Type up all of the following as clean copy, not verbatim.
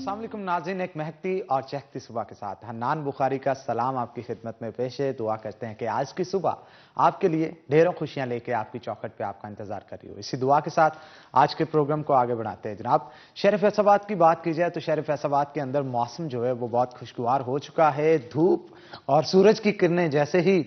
अस्सलाम वालेकुम नाज़रीन, एक महकती और चहकती सुबह के साथ हन्नान बुखारी का सलाम आपकी खिदमत में पेश है। दुआ करते हैं कि आज की सुबह आपके लिए ढेरों खुशियां लेके आपकी चौखट पे आपका इंतजार कर रही हो। इसी दुआ के साथ आज के प्रोग्राम को आगे बढ़ाते हैं। जनाब, शहर फैसलाबाद की बात की जाए तो शहर फैसलाबाद के अंदर मौसम जो है वो बहुत खुशगवार हो चुका है। धूप और सूरज की किरणें जैसे ही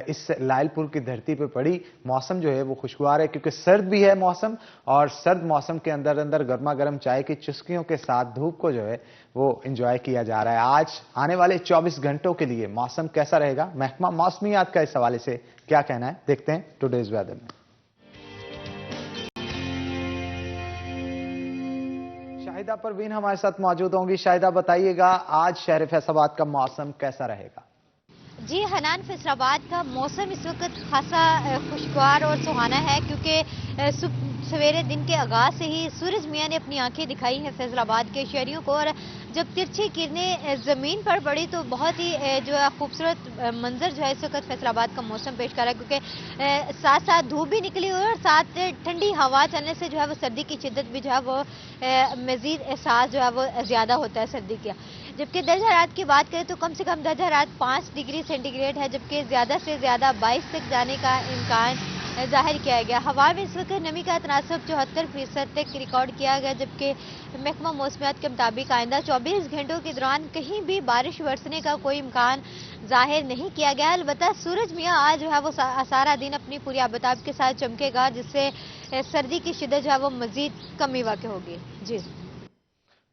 इस लायलपुर की धरती पे पड़ी, मौसम जो है वो खुशगवार है, क्योंकि सर्द भी है मौसम, और सर्द मौसम के अंदर अंदर गर्मा गर्म चाय की चुस्कियों के साथ धूप को जो है वो एंजॉय किया जा रहा है। आज आने वाले 24 घंटों के लिए मौसम कैसा रहेगा, महकमा मौसमियात का इस हवाले से क्या कहना है, देखते हैं टुडेज वेदर में। शाहिदा परवीन हमारे साथ मौजूद होंगी। शाहिदा, बताइएगा आज शहर फैसलाबाद का मौसम कैसा रहेगा? जी हनान, फैसलाबाद का मौसम इस वक्त खासा खुशगवार और सुहाना है, क्योंकि सवेरे दिन के आगाज से ही सूरज मियां ने अपनी आंखें दिखाई हैं फैसलाबाद के शहरियों को, और जब तिरछी किरणें जमीन पर पड़ी तो बहुत ही जो है खूबसूरत मंजर जो है इस वक्त फैसलाबाद का मौसम पेश कर रहा है, क्योंकि साथ साथ धूप भी निकली हुई है और साथ ठंडी हवा चलने से जो है वो सर्दी की शिद्दत भी जो है वो मजीद एहसास जो है वो ज्यादा होता है सर्दी का। जबकि दर्जा हरारत की बात करें तो कम से कम दर्जा हरारत 5 डिग्री सेंटीग्रेड है, जबकि ज्यादा से ज्यादा 22 तक जाने का इम्कान जाहिर किया गया। हवा में इस वक्त नमी का तनासब 74% तक रिकॉर्ड किया गया, जबकि महकमा मौसमियात के मुताबिक आइंदा 24 घंटों के दौरान कहीं भी बारिश बरसने का कोई इम्कान जाहिर नहीं किया गया। अलबत्ता सूरज मियां आज जो है वो सारा दिन अपनी पूरी आबताब के साथ चमकेगा, जिससे सर्दी की शिद्दत जो है वो मजीद कमी वाक़ होगी। जी,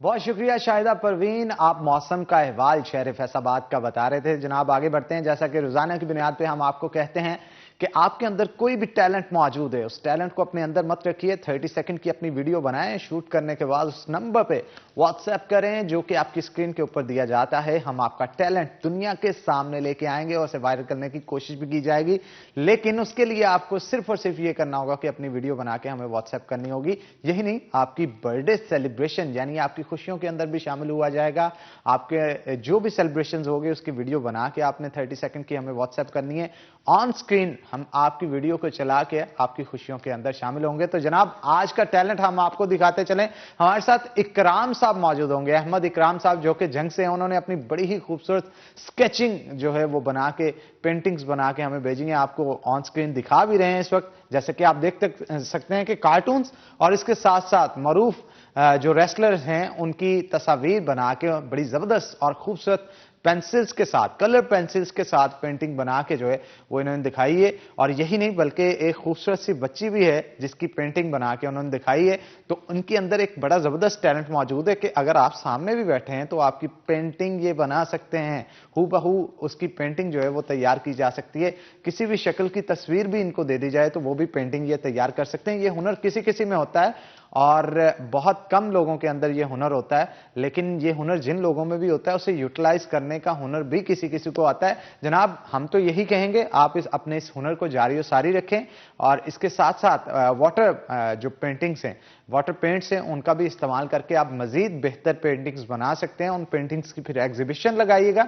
बहुत शुक्रिया शाहिदा परवीन, आप मौसम का अहवाल शहर फैसलाबाद का बता रहे थे। जनाब, आगे बढ़ते हैं। जैसा कि रोजाना की बुनियाद पे हम आपको कहते हैं कि आपके अंदर कोई भी टैलेंट मौजूद है, उस टैलेंट को अपने अंदर मत रखिए। 30 सेकंड की अपनी वीडियो बनाएं, शूट करने के बाद उस नंबर पे व्हाट्सएप करें जो कि आपकी स्क्रीन के ऊपर दिया जाता है। हम आपका टैलेंट दुनिया के सामने लेके आएंगे और उसे वायरल करने की कोशिश भी की जाएगी, लेकिन उसके लिए आपको सिर्फ और सिर्फ ये करना होगा कि अपनी वीडियो बना के हमें व्हाट्सएप करनी होगी। यही नहीं, आपकी बर्थडे सेलिब्रेशन यानी आपकी खुशियों के अंदर भी शामिल हुआ जाएगा। आपके जो भी सेलिब्रेशन होगी उसकी वीडियो बना के आपने 30 सेकंड की हमें व्हाट्सएप करनी है। ऑन स्क्रीन हम आपकी वीडियो को चला के आपकी खुशियों के अंदर शामिल होंगे। तो जनाब, आज का टैलेंट हम आपको दिखाते चलें। हमारे साथ इकराम साहब मौजूद होंगे, अहमद इकराम साहब, जो कि जंग से हैं। उन्होंने अपनी बड़ी ही खूबसूरत स्केचिंग जो है वो बना के, पेंटिंग्स बना के हमें भेजी हैं। आपको ऑन स्क्रीन दिखा भी रहे हैं इस वक्त, जैसे कि आप देख सकते हैं कि कार्टून्स और इसके साथ साथ मरूफ जो रेसलर्स हैं उनकी तस्वीर बना के बड़ी जबरदस्त और खूबसूरत पेंसिल्स के साथ, कलर पेंसिल्स के साथ पेंटिंग बना के जो है वो इन्होंने दिखाई है। और यही नहीं, बल्कि एक खूबसूरत सी बच्ची भी है जिसकी पेंटिंग बना के उन्होंने दिखाई है। तो उनके अंदर एक बड़ा जबरदस्त टैलेंट मौजूद है कि अगर आप सामने भी बैठे हैं तो आपकी पेंटिंग ये बना सकते हैं, हूबहू उसकी पेंटिंग जो है वो तैयार की जा सकती है। किसी भी शक्ल की तस्वीर भी इनको दे दी जाए तो वो भी पेंटिंग ये तैयार कर सकते हैं। ये हुनर किसी किसी में होता है और बहुत कम लोगों के अंदर ये हुनर होता है, लेकिन ये हुनर जिन लोगों में भी होता है उसे यूटिलाइज करने का हुनर भी किसी किसी को आता है। जनाब, हम तो यही कहेंगे आप अपने इस हुनर को जारी और सारी रखें, और इसके साथ साथ वाटर जो पेंटिंग्स हैं, वाटर पेंट्स हैं, उनका भी इस्तेमाल करके आप मजीद बेहतर पेंटिंग्स बना सकते हैं। उन पेंटिंग्स की फिर एग्जीबिशन लगाइएगा,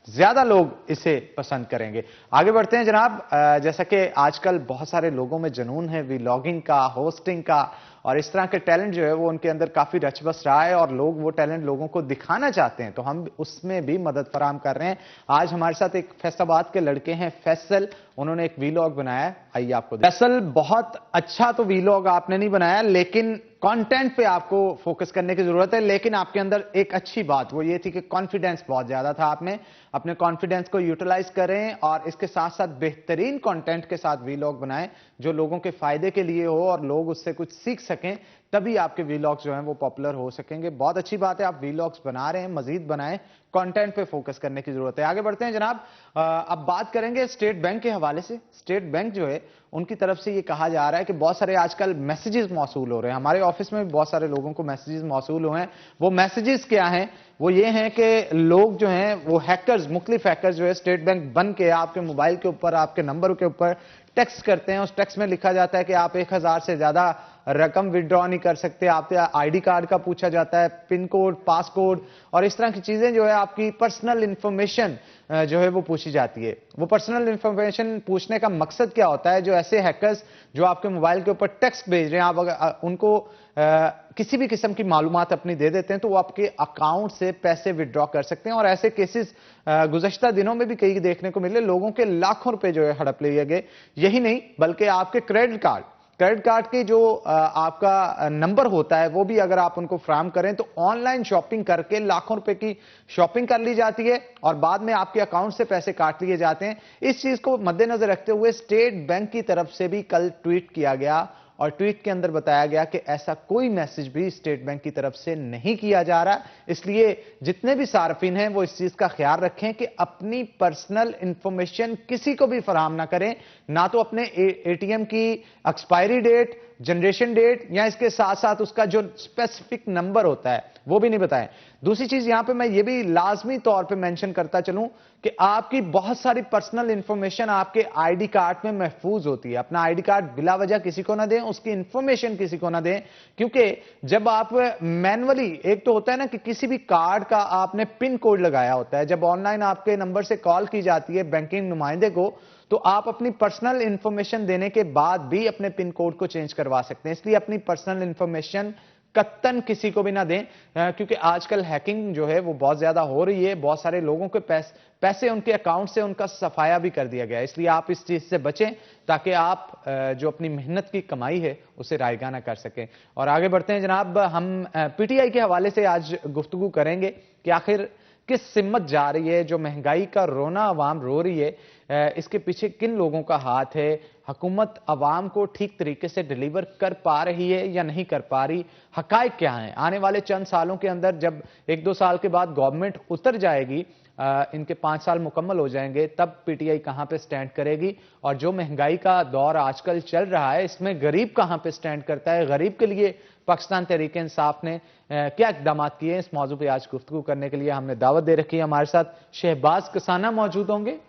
ज्यादा लोग इसे पसंद करेंगे। आगे बढ़ते हैं जनाब। जैसा कि आजकल बहुत सारे लोगों में जुनून है व्लॉगिंग का, होस्टिंग का, और इस तरह के टैलेंट जो है वो उनके अंदर काफी रच बस रहा है और लोग वो टैलेंट लोगों को दिखाना चाहते हैं, तो हम उसमें भी मदद फराहम कर रहे हैं। आज हमारे साथ एक फैसलाबाद के लड़के हैं, फैसल, उन्होंने एक वीलॉग बनाया है, आइए आपको। फैसल, बहुत अच्छा तो वीलॉग आपने नहीं बनाया, लेकिन कंटेंट पे आपको फोकस करने की जरूरत है। लेकिन आपके अंदर एक अच्छी बात वो ये थी कि कॉन्फिडेंस बहुत ज्यादा था आप में। अपने कॉन्फिडेंस को यूटिलाइज करें और इसके साथ साथ बेहतरीन कंटेंट के साथ वीलॉग बनाएं जो लोगों के फायदे के लिए हो और लोग उससे कुछ सीख सकें, तभी आपके वीलॉग्स जो हैं वो पॉपुलर हो सकेंगे। बहुत अच्छी बात है, आप वीलॉग्स बना रहे हैं, मजीद बनाएं, कंटेंट पे फोकस करने की जरूरत है। आगे बढ़ते हैं जनाब। अब बात करेंगे स्टेट बैंक के हवाले से। स्टेट बैंक जो है उनकी तरफ से ये कहा जा रहा है कि बहुत सारे आजकल मैसेजेस मौसूल हो रहे हैं। हमारे ऑफिस में भी बहुत सारे लोगों को मैसेजेस मौसूल हुए हैं। वो मैसेजेस क्या हैं? वो ये हैं कि लोग जो हैं वो हैकर्स, मुख्तलिफ हैकर्स जो है स्टेट बैंक बन के आपके मोबाइल के ऊपर, आपके नंबर के ऊपर टेक्स्ट करते हैं। उस टेक्स्ट में लिखा जाता है कि आप 1000 से ज्यादा रकम विड्रॉ नहीं कर सकते, आपके आईडी कार्ड का पूछा जाता है, पिन कोड, पासकोड और इस तरह की चीजें जो है आपकी पर्सनल इंफॉर्मेशन जो है वो पूछी जाती है। वो पर्सनल इंफॉर्मेशन पूछने का मकसद क्या होता है? जो ऐसे हैकर्स जो आपके मोबाइल के ऊपर टेक्स्ट भेज रहे हैं, आप अगर उनको किसी भी किस्म की मालूमात अपनी दे देते हैं तो वो आपके अकाउंट से पैसे विड्रॉ कर सकते हैं। और ऐसे केसेस गुज़श्ता दिनों में भी कई देखने को मिले, लोगों के लाखों रुपए जो है हड़प लिए गए। यही नहीं बल्कि आपके क्रेडिट कार्ड के जो आपका नंबर होता है वो भी अगर आप उनको फ्राहम करें तो ऑनलाइन शॉपिंग करके लाखों रुपए की शॉपिंग कर ली जाती है और बाद में आपके अकाउंट से पैसे काट लिए जाते हैं। इस चीज को मद्देनजर रखते हुए स्टेट बैंक की तरफ से भी कल ट्वीट किया गया और ट्वीट के अंदर बताया गया कि ऐसा कोई मैसेज भी स्टेट बैंक की तरफ से नहीं किया जा रहा। इसलिए जितने भी सार्फिन हैं वो इस चीज का ख्याल रखें कि अपनी पर्सनल इंफॉर्मेशन किसी को भी फराहम ना करें, ना तो अपने एटीएम की एक्सपायरी डेट, जनरेशन डेट या इसके साथ साथ उसका जो स्पेसिफिक नंबर होता है वो भी नहीं बताएं। दूसरी चीज यहां पे मैं ये भी लाजमी तौर पे मेंशन करता चलूं कि आपकी बहुत सारी पर्सनल इंफॉर्मेशन आपके आईडी कार्ड में महफूज होती है। अपना आईडी कार्ड बिला वजह किसी को ना दें, उसकी इंफॉर्मेशन किसी को ना दें, क्योंकि जब आप मैनुअली, एक तो होता है ना कि किसी भी कार्ड का आपने पिन कोड लगाया होता है, जब ऑनलाइन आपके नंबर से कॉल की जाती है बैंकिंग नुमाइंदे को तो आप अपनी पर्सनल इंफॉर्मेशन देने के बाद भी अपने पिन कोड को चेंज करवा सकते हैं। इसलिए अपनी पर्सनल इंफॉर्मेशन कत्तन किसी को भी ना दें, क्योंकि आजकल हैकिंग जो है वो बहुत ज्यादा हो रही है। बहुत सारे लोगों के पैसे उनके अकाउंट से उनका सफाया भी कर दिया गया है। इसलिए आप इस चीज से बचें ताकि आप जो अपनी मेहनत की कमाई है उसे रायगाना कर सकें। और आगे बढ़ते हैं जनाब, हम पीटीआई के हवाले से आज गुफ्तगू करेंगे कि आखिर किस सिमत जा रही है, जो महंगाई का रोना अवाम रो रही है, इसके पीछे किन लोगों का हाथ है? हुकूमत अवाम को ठीक तरीके से डिलीवर कर पा रही है या नहीं कर पा रही? हकायक क्या हैं? आने वाले चंद सालों के अंदर जब 1-2 साल के बाद गवर्नमेंट उतर जाएगी, इनके 5 साल मुकम्मल हो जाएंगे, तब पीटीआई कहां पे स्टैंड करेगी? और जो महंगाई का दौर आजकल चल रहा है इसमें गरीब कहां पे स्टैंड करता है? गरीब के लिए पाकिस्तान तहरीक इंसाफ ने क्या इकदाम किए हैं? इस मौजू पे आज गुफ्तगू करने के लिए हमने दावत दे रखी है। हमारे साथ शहबाज कसाना मौजूद होंगे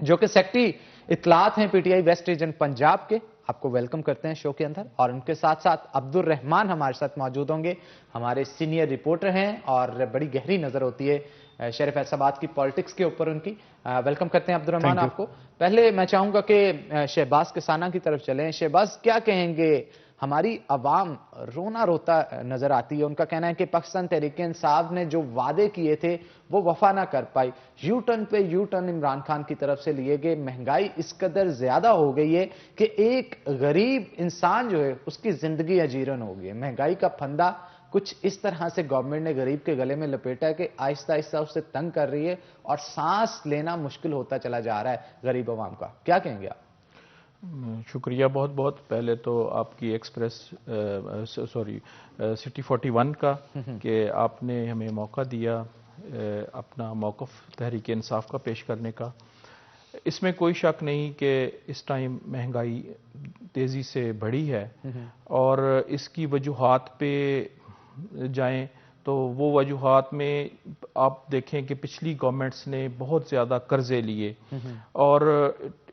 जो कि सेक्रेटरी इत्तलात हैं पीटीआई वेस्ट रीजन पंजाब के। आपको वेलकम करते हैं शो के अंदर। और उनके साथ साथ अब्दुल रहमान हमारे साथ मौजूद होंगे, हमारे सीनियर रिपोर्टर हैं और बड़ी गहरी नजर होती है शरीफ फैसलाबाद की पॉलिटिक्स के ऊपर उनकी। वेलकम करते हैं अब्दुल रहमान आपको। पहले मैं चाहूंगा कि शहबाज कसाना की तरफ चलें। शहबाज, क्या कहेंगे? हमारी अवाम रोना रोता नजर आती है। उनका कहना है कि पाकिस्तान तहरीक इंसाफ ने जो वादे किए थे वो वफा ना कर पाई। यू टर्न पे यू टर्न इमरान खान की तरफ से लिए गए। महंगाई इस कदर ज्यादा हो गई है कि एक गरीब इंसान जो है उसकी जिंदगी अजीरन हो गई है। महंगाई का फंदा कुछ इस तरह से गवर्नमेंट ने गरीब के गले में लपेटा है कि आहिस्ता आहिस्ता उससे तंग कर रही है और सांस लेना मुश्किल होता चला जा रहा है गरीब अवाम का। क्या कहेंगे आप? शुक्रिया बहुत बहुत। पहले तो आपकी सिटी 41 का कि आपने हमें मौका दिया अपना मौक़िफ़ तहरीक इंसाफ का पेश करने का। इसमें कोई शक नहीं कि इस टाइम महंगाई तेज़ी से बढ़ी है और इसकी वजूहात पे जाएं तो वो वजूहात में आप देखें कि पिछली गवर्नमेंट्स ने बहुत ज़्यादा कर्जे लिए और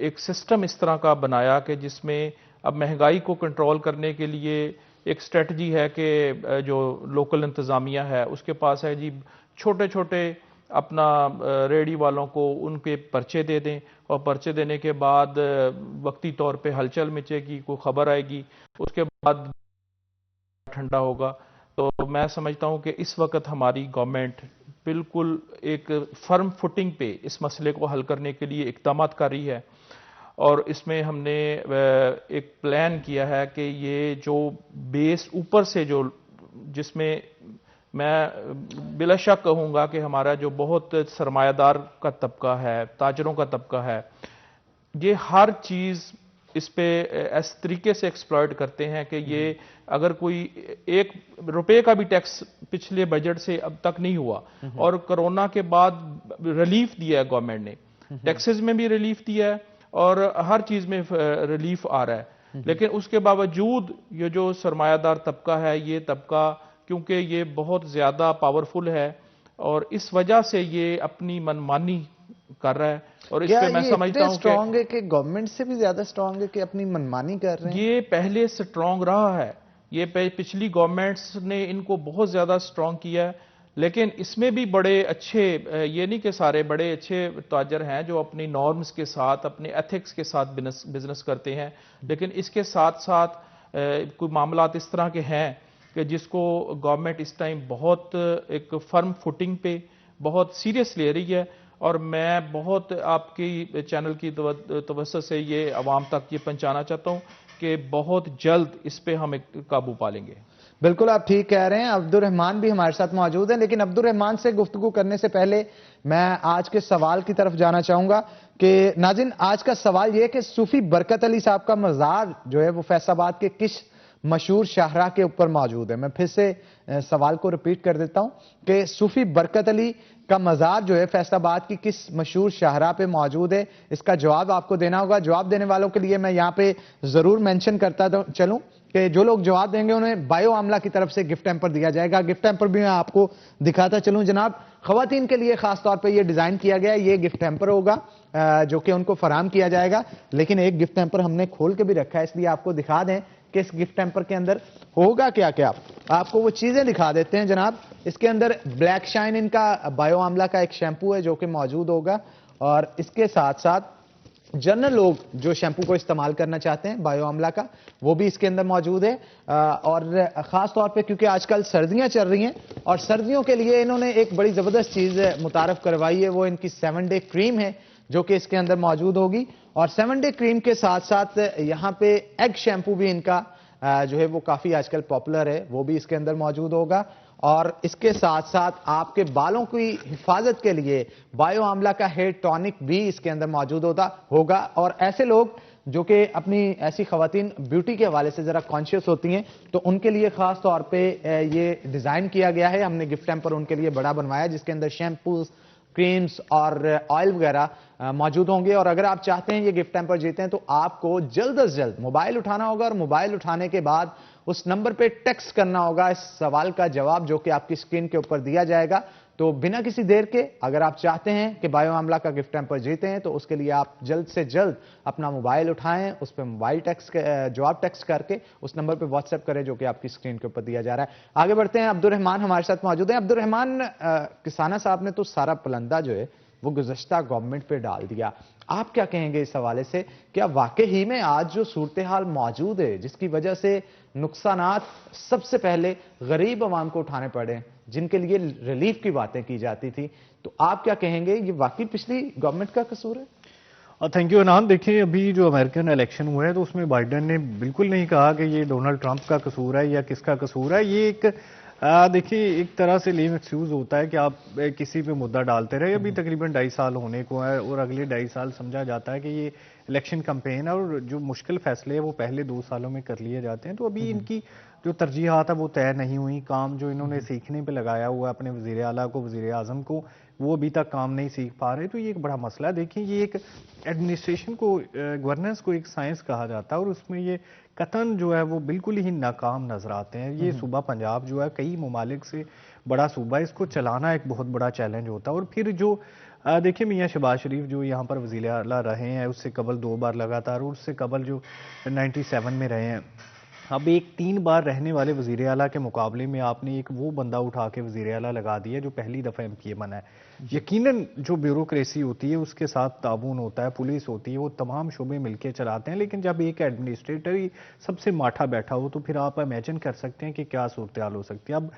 एक सिस्टम इस तरह का बनाया कि जिसमें अब महंगाई को कंट्रोल करने के लिए एक स्ट्रेटजी है कि जो लोकल इंतज़ामिया है उसके पास है जी, छोटे छोटे अपना रेडी वालों को उनके पर्चे दे दें और पर्चे देने के बाद वक्ती तौर पे हलचल मचेगी, कोई खबर आएगी, उसके बाद ठंडा होगा। तो मैं समझता हूं कि इस वक्त हमारी गवर्नमेंट बिल्कुल एक फर्म फुटिंग पे इस मसले को हल करने के लिए इक़दाम कर रही है और इसमें हमने एक प्लान किया है कि ये जो बेस ऊपर से जो जिसमें मैं बिलाशक कहूँगा कि हमारा जो बहुत सरमायादार का तबका है, ताजरों का तबका है, ये हर चीज़ इस पे इस तरीके से एक्सप्लॉइट करते हैं कि ये अगर कोई ₹1 का भी टैक्स पिछले बजट से अब तक नहीं हुआ और कोरोना के बाद रिलीफ दिया है गवर्नमेंट ने, टैक्सेस में भी रिलीफ दिया है और हर चीज में रिलीफ आ रहा है, लेकिन उसके बावजूद ये जो सरमायादार तबका है, ये तबका क्योंकि ये बहुत ज्यादा पावरफुल है और इस वजह से ये अपनी मनमानी कर रहा है और इस पे मैं समझता हूं स्ट्रांग है कि गवर्नमेंट से भी ज्यादा स्ट्रांग है कि अपनी मनमानी कर रहे हैं। ये पहले स्ट्रांग रहा है ये पिछली गवर्नमेंट्स ने इनको बहुत ज़्यादा स्ट्रॉन्ग किया है, लेकिन इसमें भी बड़े अच्छे, ये नहीं कि सारे बड़े अच्छे ताजर हैं जो अपनी नॉर्म्स के साथ, अपने एथिक्स के साथ बिजनेस करते हैं, लेकिन इसके साथ साथ कोई मामलात इस तरह के हैं कि जिसको गवर्नमेंट इस टाइम बहुत एक फर्म फुटिंग पे बहुत सीरियस ले रही है। और मैं बहुत आपकी चैनल की तवज्जो से ये अवाम तक ये पहुंचाना चाहता हूं कि बहुत जल्द इस पे हम एक काबू पा लेंगे। बिल्कुल आप ठीक कह रहे हैं। अब्दुल रहमान भी हमारे साथ मौजूद हैं, लेकिन अब्दुल रहमान से गुफ्तगू करने से पहले मैं आज के सवाल की तरफ जाना चाहूंगा कि नाज़रीन, आज का सवाल यह है कि सूफी बरकत अली साहब का मज़ार जो है वो फैसलाबाद के किस मशहूर शाहरा के ऊपर मौजूद है। मैं फिर से सवाल को रिपीट कर देता हूं कि सूफी बरकत अली का मज़ार जो है फैसलाबाद की किस मशहूर शाहरा पे मौजूद है। इसका जवाब आपको देना होगा। जवाब देने वालों के लिए मैं यहां पे जरूर मेंशन करता चलूं कि जो लोग जवाब देंगे उन्हें बायो आमला की तरफ से गिफ्ट हैम्पर दिया जाएगा। गिफ्ट हैम्पर भी मैं आपको दिखाता चलूं जनाब। खवातीन के लिए खास तौर पे ये डिजाइन किया गया है। ये गिफ्ट हैम्पर होगा जो कि उनको फराम किया जाएगा, लेकिन एक गिफ्ट हैम्पर हमने खोल के भी रखा है, इसलिए आपको दिखा दें कि इस गिफ्ट हैम्पर के अंदर होगा क्या क्या। आपको वो चीजें दिखा देते हैं जनाब। इसके अंदर ब्लैक शाइन इनका बायो आमला का एक शैम्पू है जो कि मौजूद होगा, और इसके साथ साथ जनरल लोग जो शैम्पू को इस्तेमाल करना चाहते हैं बायो आमला का, वो भी इसके अंदर मौजूद है। और खास तौर पे क्योंकि आजकल सर्दियां चल रही हैं और सर्दियों के लिए इन्होंने एक बड़ी जबरदस्त चीज मुतारफ करवाई है, वो इनकी 7 डे क्रीम है जो कि इसके अंदर मौजूद होगी। और 7 डे क्रीम के साथ साथ यहां पे एग शैम्पू भी इनका जो है वो काफी आजकल पॉपुलर है, वो भी इसके अंदर मौजूद होगा। और इसके साथ साथ आपके बालों की हिफाजत के लिए बायो आमला का हेयर टॉनिक भी इसके अंदर मौजूद होगा। और ऐसे लोग जो कि अपनी ऐसी खवातीन ब्यूटी के हवाले से जरा कॉन्शियस होती हैं, तो उनके लिए खास तौर पे ये डिजाइन किया गया है। हमने गिफ्ट हैम्पर उनके लिए बड़ा बनवाया जिसके अंदर शैम्पूज, क्रीम्स और ऑयल वगैरह मौजूद होंगे। और अगर आप चाहते हैं ये गिफ्ट हैम्पर जीते हैं तो आपको जल्द से जल्द मोबाइल उठाना होगा, और मोबाइल उठाने के बाद उस नंबर पे टेक्स्ट करना होगा इस सवाल का जवाब जो कि आपकी स्क्रीन के ऊपर दिया जाएगा। तो बिना किसी देर के अगर आप चाहते हैं कि बायो आमला का गिफ्ट हैम्पर जीते हैं तो उसके लिए आप जल्द से जल्द अपना मोबाइल उठाएं, उस पर मोबाइल जवाब टेक्स्ट करके उस नंबर पे व्हाट्सएप करें जो कि आपकी स्क्रीन के ऊपर दिया जा रहा है। आगे बढ़ते हैं। अब्दुल रहमान हमारे साथ मौजूद हैं। अब्दुल रहमान, किसाना साहब ने तो सारा पलंदा जो है वो गुज़श्ता गवर्नमेंट पे डाल दिया, आप क्या कहेंगे इस हवाले से? क्या वाकई ही में आज जो सूरत हाल मौजूद है जिसकी वजह से नुकसानात सबसे पहले गरीब आवाम को उठाने पड़े, जिनके लिए रिलीफ की बातें की जाती थी, तो आप क्या कहेंगे ये वाकई पिछली गवर्नमेंट का कसूर है? थैंक यू अनान। देखिए, अभी जो अमेरिकन इलेक्शन हुआ है तो उसमें बाइडेन ने बिल्कुल नहीं कहा कि ये डोनाल्ड ट्रंप का कसूर है या किसका कसूर है। ये एक देखिए एक तरह से लेम एक्सक्यूज होता है कि आप किसी पे मुद्दा डालते रहे। अभी तकरीबन 2.5 साल होने को है और अगले 2.5 साल समझा जाता है कि ये इलेक्शन कैंपेन है और जो मुश्किल फैसले हैं वो पहले 2 सालों में कर लिए जाते हैं। तो अभी इनकी जो तरजीहात है वो तय नहीं हुई। काम जो इन्होंने सीखने पे लगाया हुआ है अपने वज़ीर आला को, वज़ीर आज़म को, वो अभी तक काम नहीं सीख पा रहे। तो ये एक बड़ा मसला है। देखिए, ये एक एडमिनिस्ट्रेशन को, गवर्नेंस को एक साइंस कहा जाता है और उसमें ये कतन जो है वो बिल्कुल ही नाकाम नजर आते हैं। ये सूबा पंजाब जो है कई ममालिक से बड़ा सूबा, इसको चलाना एक बहुत बड़ा चैलेंज होता है। और फिर जो देखिए मियाँ शहबाज शरीफ जो यहाँ पर वज़ीर आला रहे हैं, उससे कबल 2 बार लगातार, और उससे कबल जो 97 में रहे हैं। अब एक 3 बार रहने वाले वज़ीर आला के मुकाबले में आपने एक वो बंदा उठा के वज़ीर आला लगा दिया जो पहली दफ़ा एमपीए बना है। यकीनन जो ब्यूरोक्रेसी होती है उसके साथ ताबून होता है, पुलिस होती है, वो तमाम शोबे मिलकर चलाते हैं। लेकिन जब एक एडमिनिस्ट्रेटर ही सबसे माठा बैठा हो तो फिर आप इमेजिन कर सकते हैं कि क्या सूरत हाल हो सकती है। अब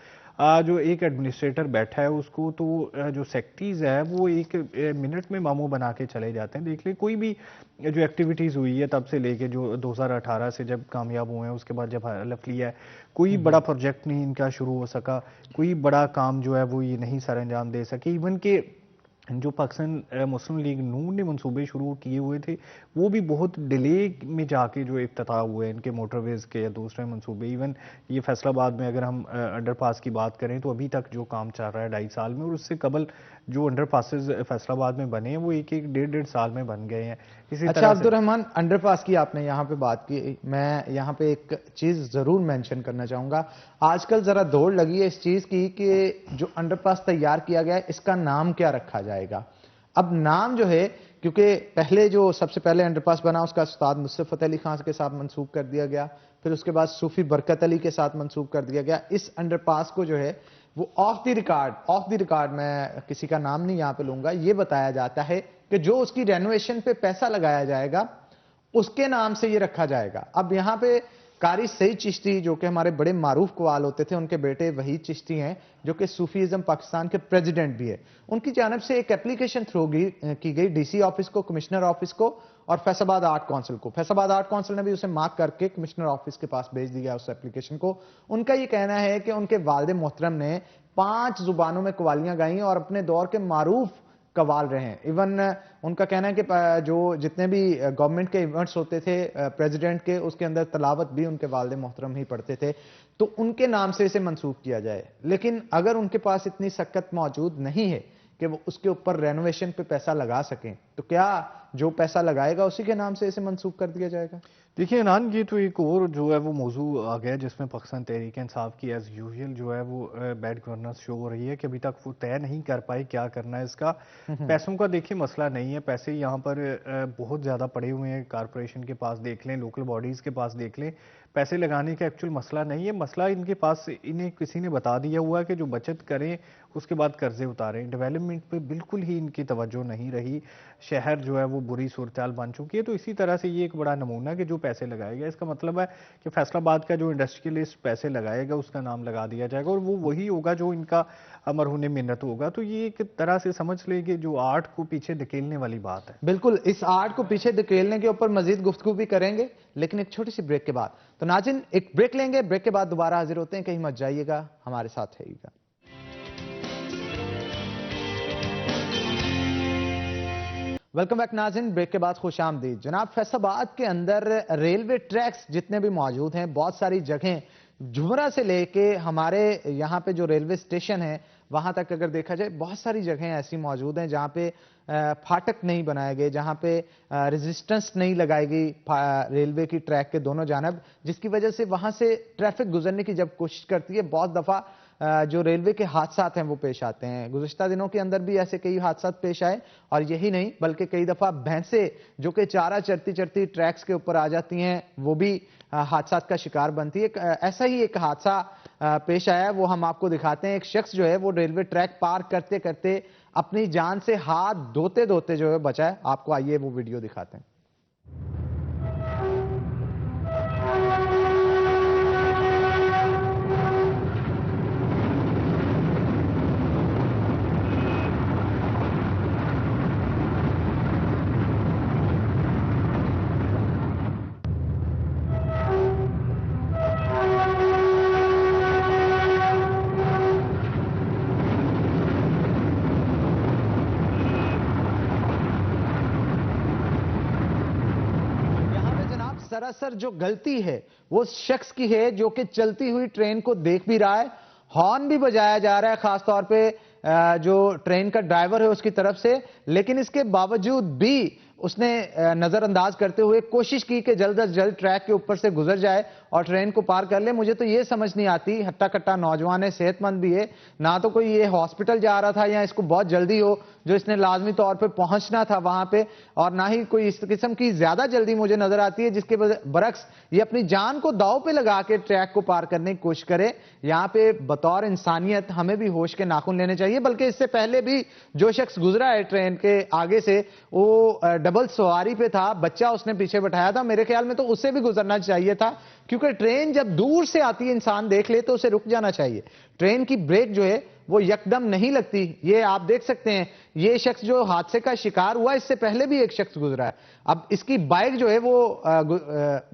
जो एक एडमिनिस्ट्रेटर बैठा है उसको तो जो सेक्रेटरीज है वो एक मिनट में मामू बना के चले जाते हैं। देख लें कोई भी जो एक्टिविटीज़ हुई है तब से लेके जो 2018 से जब कामयाब हुए हैं, उसके बाद जब हलफ लिया है, कोई बड़ा प्रोजेक्ट नहीं इनका शुरू हो सका, कोई बड़ा काम जो है वो ये नहीं सर अंजाम दे सके। इवन के जो पाकिस्तान मुस्लिम लीग नून ने मंसूबे शुरू किए हुए थे वो भी बहुत डिले में जाके जो इफ्तिताह हुए इनके मोटरवेज के या दूसरे मंसूबे। इवन ये फैसलाबाद में अगर हम अंडरपास की बात करें तो अभी तक जो काम चल रहा है 2.5 साल में, और उससे कबल जो अंडरपासेस फैसलाबाद में बने हैं वो एक 1.5 साल में बन गए हैं। इसी अच्छा अब्दुल रहमान, अंडरपास की आपने यहाँ पे बात की, मैं यहाँ पे एक चीज जरूर मेंशन करना चाहूंगा। आजकल जरा दौड़ लगी है इस चीज की कि जो अंडरपास तैयार किया गया है इसका नाम क्या रखा जाएगा। अब नाम जो है क्योंकि पहले जो सबसे पहले अंडरपास बना उसका उस्ताद नुसरत अली खान के साथ मंसूब कर दिया गया, फिर उसके बाद सूफी बरकत अली के साथ मंसूब कर दिया गया। इस अंडरपास को जो है वो ऑफ द रिकॉर्ड मैं किसी का नाम नहीं यहां पे लूंगा, ये बताया जाता है कि जो उसकी रेनोवेशन पे पैसा लगाया जाएगा उसके नाम से ये रखा जाएगा। अब यहां पे कारी सईद चिश्ती जो कि हमारे बड़े मारूफ कवाल होते थे, उनके बेटे वहीद चिश्ती हैं जो कि सूफीज़म पाकिस्तान के प्रेसिडेंट भी है, उनकी जानब से एक एप्लीकेशन थ्रू की गई डीसी ऑफिस को, कमिश्नर ऑफिस को और फैसलाबाद आर्ट काउंसिल को। फैसलाबाद आर्ट काउंसिल ने भी उसे मार्क करके कमिश्नर ऑफिस के पास भेज दिया उस एप्लीकेशन को। उनका ये कहना है कि उनके वालिद मोहतरम ने 5 जुबानों में कवालियां गाई और अपने दौर के मारूफ कवाल रहे हैं। इवन उनका कहना है कि जो जितने भी गवर्नमेंट के इवेंट्स होते थे प्रेसिडेंट के, उसके अंदर तलावत भी उनके वालिद मोहतरम ही पढ़ते थे, तो उनके नाम से इसे मंसूब किया जाए। लेकिन अगर उनके पास इतनी सकत मौजूद नहीं है कि वो उसके ऊपर रेनोवेशन पे पैसा लगा सकें, तो क्या जो पैसा लगाएगा उसी के नाम से इसे मंसूब कर दिया जाएगा? देखिए नान, ये तो एक और जो है वो मौजू आ गया जिसमें पाकिस्तान तहरीक इंसाफ की एज यूजुअल जो है वो बैड गवर्नेंस शो हो रही है कि अभी तक वो तय नहीं कर पाए क्या करना है इसका। पैसों का देखिए मसला नहीं है, पैसे यहाँ पर बहुत ज़्यादा पड़े हुए हैं, कारपोरेशन के पास देख लें, लोकल बॉडीज़ के पास देख लें, पैसे लगाने का एक्चुअल मसला नहीं है। मसला इनके पास, इन्हें किसी ने बता दिया हुआ है कि जो बचत करें उसके बाद कर्जे उतारें। डेवलपमेंट पे बिल्कुल ही इनकी तवज्जो नहीं रही, शहर जो है वो बुरी सूरत बन चुकी है। तो इसी तरह से ये एक बड़ा नमूना कि जो पैसे लगाएगा, इसका मतलब है कि फैसलाबाद का जो इंडस्ट्रियलिस्ट पैसे लगाएगा उसका नाम लगा दिया जाएगा और वो वही होगा जो इनका मरहून मिन्नत होगा। तो ये एक तरह से समझ ले कि जो आर्ट को पीछे धकेलने वाली बात है। बिल्कुल, इस आर्ट को पीछे धकेलने के ऊपर मजीद गुफ्तगू भी करेंगे, लेकिन एक छोटी सी ब्रेक के बाद। तो नाज़रीन एक ब्रेक लेंगे, ब्रेक के बाद दोबारा हाजिर होते हैं, कहीं मत जाइएगा, हमारे साथ रहिएगा। वेलकम बैक नाज़रीन, ब्रेक के बाद खुश आमदीद। जनाब, फैसलाबाद के अंदर रेलवे ट्रैक्स जितने भी मौजूद हैं, बहुत सारी जगहें झुमरा से लेके हमारे यहाँ पे जो रेलवे स्टेशन है वहाँ तक अगर देखा जाए, बहुत सारी जगहें ऐसी मौजूद हैं जहाँ पे फाटक नहीं बनाए गए, जहाँ पे रेजिस्टेंस नहीं लगाई गई रेलवे की ट्रैक के दोनों जानब, जिसकी वजह से वहाँ से ट्रैफिक गुजरने की जब कोशिश करती है, बहुत दफ़ा जो रेलवे के हादसात हैं वो पेश आते हैं। गुज़िश्ता दिनों के अंदर भी ऐसे कई हादसात पेश आए, और यही नहीं बल्कि कई दफ़ा भैंसें जो कि चारा चरती चरती ट्रैक्स के ऊपर आ जाती हैं, वो भी हादसात का शिकार बनती है। ऐसा ही एक हादसा पेश आया, वो हम आपको दिखाते हैं। एक शख्स जो है वो रेलवे ट्रैक पार करते करते अपनी जान से हाथ धोते धोते जो है बचा है। आपको आइए वो वीडियो दिखाते हैं। सरासर जो गलती है वो शख्स की है जो कि चलती हुई ट्रेन को देख भी रहा है, हॉर्न भी बजाया जा रहा है खासतौर पे जो ट्रेन का ड्राइवर है उसकी तरफ से, लेकिन इसके बावजूद भी उसने नजरअंदाज करते हुए कोशिश की कि जल्द अज जल्द ट्रैक के ऊपर से गुजर जाए और ट्रेन को पार कर ले। मुझे तो ये समझ नहीं आती, हट्टा कट्टा नौजवान है, सेहतमंद भी है, ना तो कोई ये हॉस्पिटल जा रहा था या इसको बहुत जल्दी हो जो इसने लाजमी तौर पे पहुंचना था वहां पे, और ना ही कोई इस किस्म की ज्यादा जल्दी मुझे नजर आती है जिसके बरक्स ये अपनी जान को दांव पे लगा के ट्रैक को पार करने की कोशिश करे। यहाँ पे बतौर इंसानियत हमें भी होश के नाखून लेने चाहिए। बल्कि इससे पहले भी जो शख्स गुजरा है ट्रेन के आगे से, वो डबल सवारी पे था, बच्चा उसने पीछे बैठाया था, मेरे ख्याल में तो उससे भी गुजरना चाहिए था, क्योंकि ट्रेन जब दूर से आती है इंसान देख ले तो उसे रुक जाना चाहिए। ट्रेन की ब्रेक जो है वो यकदम नहीं लगती। ये आप देख सकते हैं, ये शख्स जो हादसे का शिकार हुआ, इससे पहले भी एक शख्स गुजरा है। अब इसकी बाइक जो है वो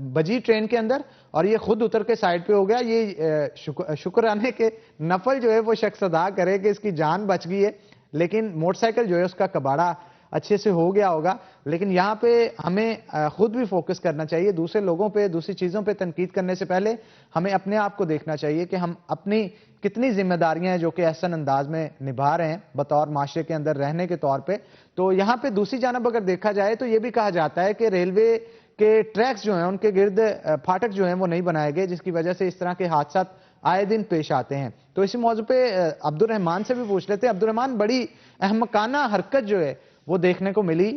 बजी ट्रेन के अंदर और ये खुद उतर के साइड पे हो गया। ये शुक्राने के नफल जो है वो शख्स अदा करे कि इसकी जान बच गई है, लेकिन मोटरसाइकिल जो है उसका कबाड़ा अच्छे से हो गया होगा। लेकिन यहाँ पे हमें खुद भी फोकस करना चाहिए, दूसरे लोगों पे, दूसरी चीज़ों पे तनकीद करने से पहले हमें अपने आप को देखना चाहिए कि हम अपनी कितनी जिम्मेदारियां हैं जो कि एहसन अंदाज में निभा रहे हैं बतौर माशरे के अंदर रहने के तौर पे। तो यहाँ पे दूसरी जानब अगर देखा जाए तो ये भी कहा जाता है कि रेलवे के ट्रैक्स जो हैं उनके गिर्द फाटक जो हैं वो नहीं बनाए गए, जिसकी वजह से इस तरह के हादसा आए दिन पेश आते हैं। तो इसी मौजू पे अब्दुल रहमान से भी पूछ लेते हैं। अब्दुल रहमान, बड़ी अहमकाना हरकत जो है वो देखने को मिली।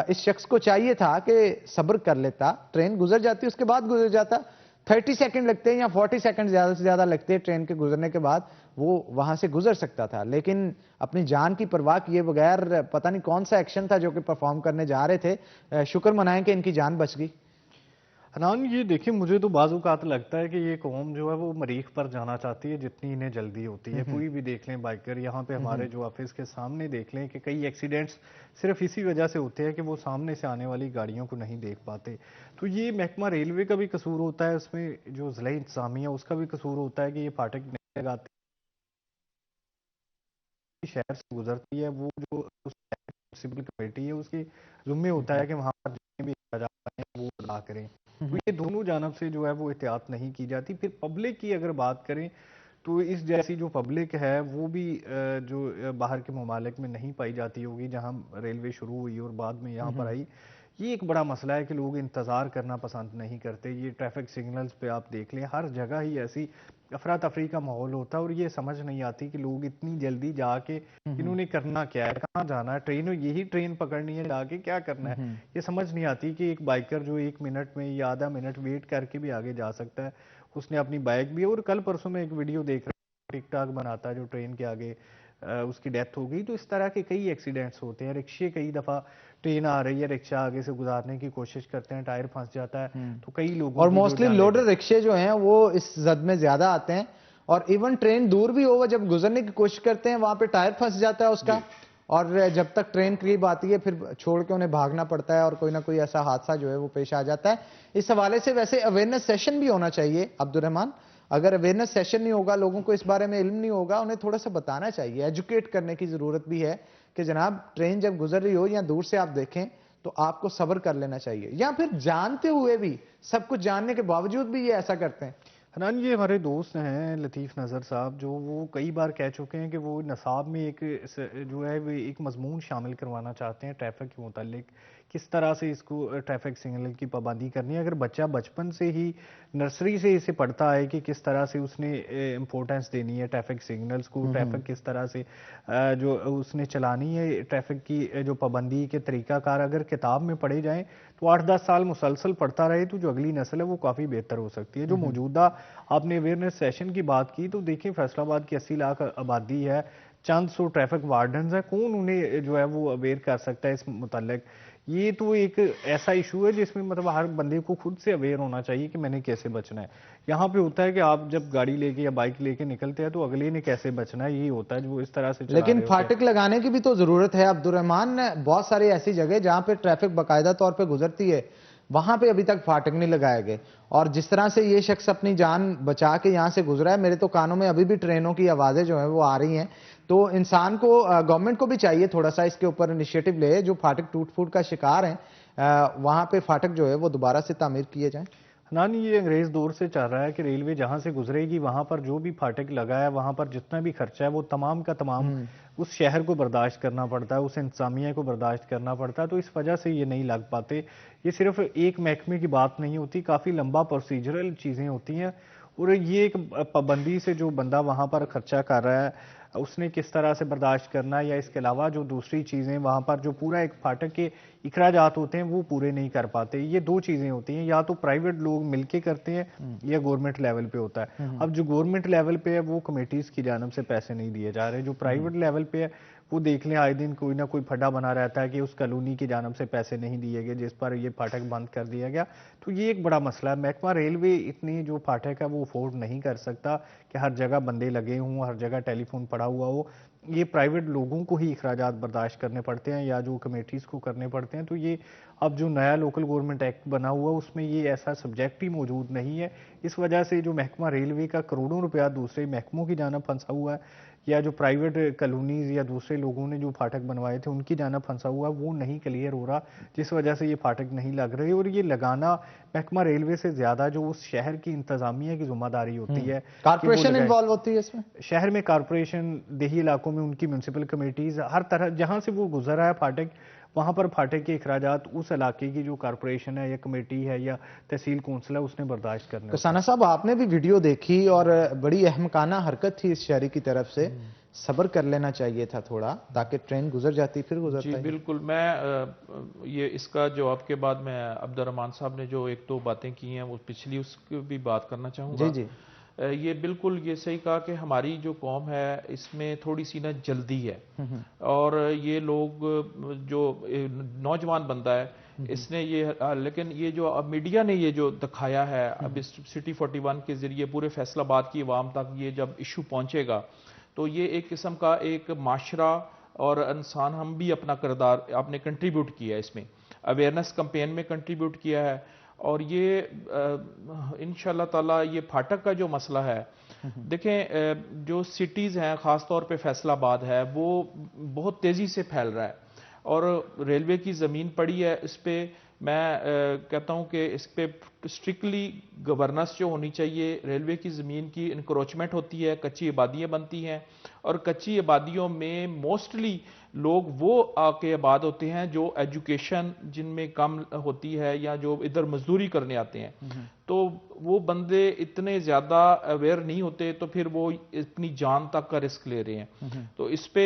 इस शख्स को चाहिए था कि सब्र कर लेता, ट्रेन गुजर जाती, उसके बाद गुजर जाता। 30 सेकंड लगते हैं या 40 सेकंड ज्यादा से ज्यादा लगते हैं ट्रेन के गुजरने के बाद, वो वहां से गुजर सकता था। लेकिन अपनी जान की परवाह किए बगैर पता नहीं कौन सा एक्शन था जो कि परफॉर्म करने जा रहे थे। शुक्र मनाएं कि इनकी जान बच गई। हनान, ये देखिए, मुझे तो बाज़-औक़ात लगता है कि ये कौम जो है वो मरीख पर जाना चाहती है जितनी इन्हें जल्दी होती है। कोई भी देख लें बाइकर, यहाँ पे हमारे जो ऑफिस के सामने देख लें कि कई एक्सीडेंट्स सिर्फ इसी वजह से होते हैं कि वो सामने से आने वाली गाड़ियों को नहीं देख पाते। तो ये महकमा रेलवे का भी कसूर होता है, उसमें जो ज़िला इंतज़ामिया उसका भी कसूर होता है कि ये फाटक नहीं लगाते। शहर से गुजरती है, वो जो म्युनिसिपल कमेटी है उसके ज़िम्मे होता है कि वहाँ पर जितने भी अखराजात हैं वो अदा करें। तो ये दोनों जानब से जो है वो एहतियात नहीं की जाती। फिर पब्लिक की अगर बात करें तो इस जैसी जो पब्लिक है वो भी जो बाहर के ममालिक में नहीं पाई जाती होगी, जहाँ रेलवे शुरू हुई और बाद में यहाँ पर आई। ये एक बड़ा मसला है कि लोग इंतज़ार करना पसंद नहीं करते। ये ट्रैफिक सिग्नल्स पे आप देख लें, हर जगह ही ऐसी अफरा तफरी का माहौल होता है और ये समझ नहीं आती कि लोग इतनी जल्दी जाके इन्होंने करना क्या है, कहाँ जाना है, ट्रेन यही ट्रेन पकड़नी है, जाके क्या करना है। ये समझ नहीं आती कि एक बाइकर जो 1 मिनट में या आधा मिनट वेट करके भी आगे जा सकता है, उसने अपनी बाइक भी। और कल परसों में एक वीडियो देख रहा हूँ, टिकटॉक बनाता है जो ट्रेन के आगे उसकी डेथ हो गई। तो इस तरह के कई एक्सीडेंट्स होते हैं। रिक्शे, कई दफ़ा ट्रेन आ रही है, रिक्शा आगे से गुजारने की कोशिश करते हैं, टायर फंस जाता है, तो कई लोगों और की जो मोस्टली जान लोडर रिक्शे जो हैं वो इस जद में ज्यादा आते हैं। और इवन ट्रेन दूर भी हो, वो जब गुजरने की कोशिश करते हैं वहां पे टायर फंस जाता है उसका, और जब तक ट्रेन करीब आती है फिर छोड़ के उन्हें भागना पड़ता है और कोई ना कोई ऐसा हादसा जो है वो पेश आ जाता है। इस हवाले से वैसे अवेयरनेस सेशन भी होना चाहिए अब्दुर्रहमान। अगर अवेयरनेस सेशन नहीं होगा, लोगों को इस बारे में इल्म नहीं होगा, उन्हें थोड़ा सा बताना चाहिए, एजुकेट करने की जरूरत भी है कि जनाब ट्रेन जब गुजर रही हो या दूर से आप देखें तो आपको सब्र कर लेना चाहिए। या फिर जानते हुए भी, सब कुछ जानने के बावजूद भी ये ऐसा करते हैं। हनान, ये हमारे दोस्त हैं लतीफ़ नज़र साहब, जो वो कई बार कह चुके हैं कि वो नसाब में एक जो है वो एक मजमून शामिल करवाना चाहते हैं ट्रैफिक के मुतालिक, किस तरह से इसको ट्रैफिक सिग्नल की पाबंदी करनी है। अगर बच्चा बचपन से ही नर्सरी से इसे पढ़ता है कि किस तरह से उसने इम्पोर्टेंस देनी है ट्रैफिक सिग्नल्स को, ट्रैफिक किस तरह से जो उसने चलानी है, ट्रैफिक की जो पाबंदी के तरीक़ाकार अगर किताब में पढ़े जाएँ तो 8-10 साल मुसलसल पढ़ता रहे तो जो अगली नस्ल है वो काफ़ी बेहतर हो सकती है। जो मौजूदा आपने अवेयरनेस सेशन की बात की, तो देखिए फैसलाबाद की 80 लाख आबादी है, चंद सौ ट्रैफिक वार्डन्स हैं, कौन उन्हें जो है वो अवेयर कर सकता है इस मुतालिक। ये तो एक ऐसा इशू है जिसमें मतलब हर बंदे को खुद से अवेयर होना चाहिए कि मैंने कैसे बचना है। यहाँ पे होता है कि आप जब गाड़ी लेके या बाइक लेके निकलते हैं तो अगले ने कैसे बचना है, यही होता है जो इस तरह से चला लेकिन रहे होते हैं। फाटक लगाने की भी तो जरूरत है अब्दुर्रहमान। बहुत सारी ऐसी जगह जहां पे ट्रैफिक बाकायदा तौर पे गुजरती है, वहां पे अभी तक फाटक नहीं लगाए गए। और जिस तरह से ये शख्स अपनी जान बचा के यहां से गुजरा है, मेरे तो कानों में अभी भी ट्रेनों की आवाजें जो है वो आ रही हैं। तो इंसान को, गवर्नमेंट को भी चाहिए थोड़ा सा इसके ऊपर इनिशिएटिव ले, जो फाटक टूट फूट का शिकार हैं वहां पे फाटक जो है वो दोबारा से तामीर किए जाएं। नानी, ये अंग्रेज दौर से चल रहा है कि रेलवे जहां से गुजरेगी वहां पर जो भी फाटक लगा है, वहां पर जितना भी खर्चा है वो तमाम का तमाम उस शहर को बर्दाश्त करना पड़ता है, उस इंतजामिया को बर्दाश्त करना पड़ता है। तो इस वजह से ये नहीं लग पाते। ये सिर्फ एक महकमे की बात नहीं होती, काफ़ी लंबा प्रोसीजरल चीज़ें होती हैं। और ये एक पाबंदी से जो बंदा वहाँ पर खर्चा कर रहा है उसने किस तरह से बर्दाश्त करना है, या इसके अलावा जो दूसरी चीज़ें वहाँ पर जो पूरा एक फाटक के इखराजात होते हैं वो पूरे नहीं कर पाते। ये दो चीज़ें होती हैं, या तो प्राइवेट लोग मिलके करते हैं या गवर्नमेंट लेवल पे होता है। अब जो गवर्नमेंट लेवल पे है वो कमेटीज़ की जानब से पैसे नहीं दिए जा रहे, जो प्राइवेट लेवल पे है वो देख लें आए दिन कोई ना कोई फड्डा बना रहता है कि उस कॉलोनी की जानब से पैसे नहीं दिए गए जिस पर ये फाटक बंद कर दिया गया। तो ये एक बड़ा मसला है। महकमा रेलवे इतनी जो फाटक है वो अफोर्ड नहीं कर सकता कि हर जगह बंदे लगे हों, हर जगह टेलीफोन पड़ा हुआ हो। ये प्राइवेट लोगों को ही इखराजात बर्दाश्त करने पड़ते हैं या जो कमेटीज़ को करने पड़ते हैं। तो ये अब जो नया लोकल गवर्नमेंट एक्ट बना हुआ उसमें ये ऐसा सब्जेक्ट ही मौजूद नहीं है। इस वजह से जो महकमा रेलवे का करोड़ों रुपया दूसरे महकमों की जानब फंसा हुआ है, या जो प्राइवेट कॉलोनीज या दूसरे लोगों ने जो फाटक बनवाए थे उनकी जानब फंसा हुआ, वो नहीं क्लियर हो रहा, जिस वजह से ये फाटक नहीं लग रहे। और ये लगाना महकमा रेलवे से ज्यादा जो उस शहर की इंतजामिया की जिम्मेदारी होती है, कारपोरेशन इन्वॉल्व होती है इसमें। शहर में कारपोरेशन, देही इलाकों में उनकी म्यूनसिपल कमेटीज, हर तरह जहां से वो गुजर रहा है फाटक, वहां पर फाटक के अखराजात उस इलाके की जो कारपोरेशन है या कमेटी है या तहसील कौंसिल है उसने बर्दाश्त करने। कसाना साहब, आपने भी वीडियो देखी और बड़ी अहमकाना हरकत थी इस शहरी की तरफ से। सब्र कर लेना चाहिए था थोड़ा, ताकि ट्रेन गुजर जाती फिर गुजरता जी ही। बिल्कुल। मैं ये इसका जवाब के बाद मैं अब्दुर्रहमान साहब ने जो एक दो बातें की हैं वो पिछली उसकी भी बात करना चाहूँगा। जी जी। ये बिल्कुल ये सही कहा कि हमारी जो कौम है इसमें थोड़ी सी ना जल्दी है, और ये लोग जो नौजवान बंदा है इसने ये लेकिन ये जो अब मीडिया ने ये जो दिखाया है अब इस सिटी 41 के जरिए पूरे फैसलाबाद की आवाम तक ये जब इशू पहुंचेगा तो ये एक किस्म का एक माशरा और इंसान हम भी अपना किरदार आपने कंट्रीब्यूट किया है, इसमें अवेयरनेस कैंपेन में कंट्रीब्यूट किया है। और ये इंशाल्लाह ताला ये फाटक का जो मसला है, देखें जो सिटीज़ हैं ख़ास तौर पे फैसलाबाद है वो बहुत तेज़ी से फैल रहा है, और रेलवे की ज़मीन पड़ी है। इस पर मैं कहता हूँ कि इस पर स्ट्रिक्टली गवर्नेंस जो होनी चाहिए। रेलवे की ज़मीन की इंक्रोचमेंट होती है, कच्ची आबादियाँ बनती हैं, और कच्ची आबादियों में मोस्टली लोग वो आके आबाद होते हैं जो एजुकेशन जिनमें कम होती है या जो इधर मजदूरी करने आते हैं। तो वो बंदे इतने ज़्यादा अवेयर नहीं होते, तो फिर वो अपनी जान तक का रिस्क ले रहे हैं। तो इस पे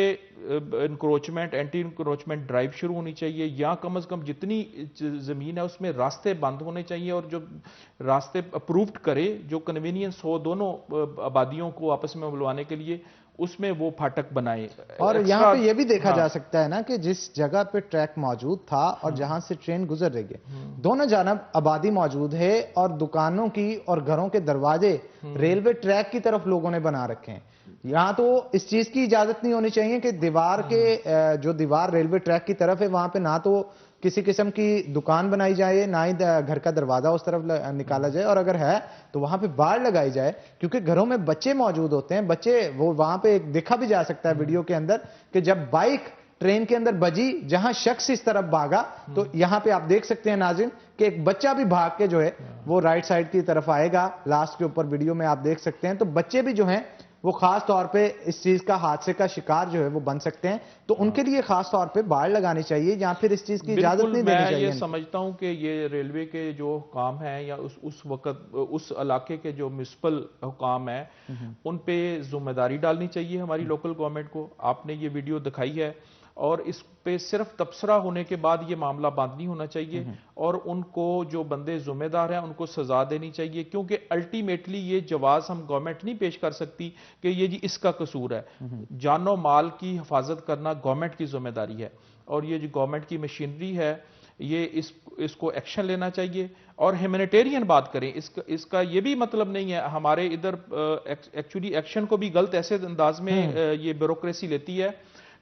इंक्रोचमेंट, एंटी इंक्रोचमेंट ड्राइव शुरू होनी चाहिए, या कम से कम जितनी ज़मीन है उसमें रास्ते बंद होने चाहिए, और जो रास्ते अप्रूव्ड करे जो कन्वीनियंस हो दोनों आबादियों को आपस में बुलवाने के लिए, उसमें वो फाटक बनाए। और यहाँ पे ये भी देखा जा सकता है ना कि जिस जगह पे ट्रैक मौजूद था और जहां से ट्रेन गुजर रही है, दोनों जानब आबादी मौजूद है और दुकानों की और घरों के दरवाजे रेलवे ट्रैक की तरफ लोगों ने बना रखे हैं। यहाँ तो इस चीज की इजाजत नहीं होनी चाहिए कि दीवार के जो दीवार रेलवे ट्रैक की तरफ है वहां पे ना तो किसी किस्म की दुकान बनाई जाए, ना ही घर का दरवाजा उस तरफ निकाला जाए, और अगर है तो वहां पे बाड़ लगाई जाए, क्योंकि घरों में बच्चे मौजूद होते हैं। बच्चे वो वहां पे देखा भी जा सकता है वीडियो के अंदर कि जब बाइक ट्रेन के अंदर बजी, जहां शख्स इस तरफ भागा, तो यहां पे आप देख सकते हैं नाज़रीन कि एक बच्चा भी भाग के जो है वो राइट साइड की तरफ आएगा। लास्ट के ऊपर वीडियो में आप देख सकते हैं, तो बच्चे भी जो हैं वो खास तौर पे इस चीज का हादसे का शिकार जो है वो बन सकते हैं। तो उनके लिए खास तौर पे बाड़ लगानी चाहिए, या फिर इस चीज की इजाजत नहीं देनी चाहिए। मैं ये समझता हूं कि ये रेलवे के जो काम है या उस वक्त उस इलाके के जो म्युनिसिपल हुकाम है उन पे जिम्मेदारी डालनी चाहिए हमारी लोकल गवर्नमेंट को। आपने ये वीडियो दिखाई है, और इस पे सिर्फ तबसरा होने के बाद ये मामला बंद नहीं होना चाहिए, और उनको जो बंदे जिम्मेदार हैं उनको सजा देनी चाहिए, क्योंकि अल्टीमेटली ये जवाब हम गवर्नमेंट नहीं पेश कर सकती कि ये जी इसका कसूर है। जानो माल की हिफाजत करना गवर्नमेंट की जिम्मेदारी है, और ये जो गवर्नमेंट की मशीनरी है ये इसको एक्शन लेना चाहिए। और ह्यूमैनिटेरियन बात करें, इसका ये भी मतलब नहीं है हमारे इधर एक्चुअली एक्शन को भी गलत ऐसे अंदाज में ये ब्यूरोक्रेसी लेती है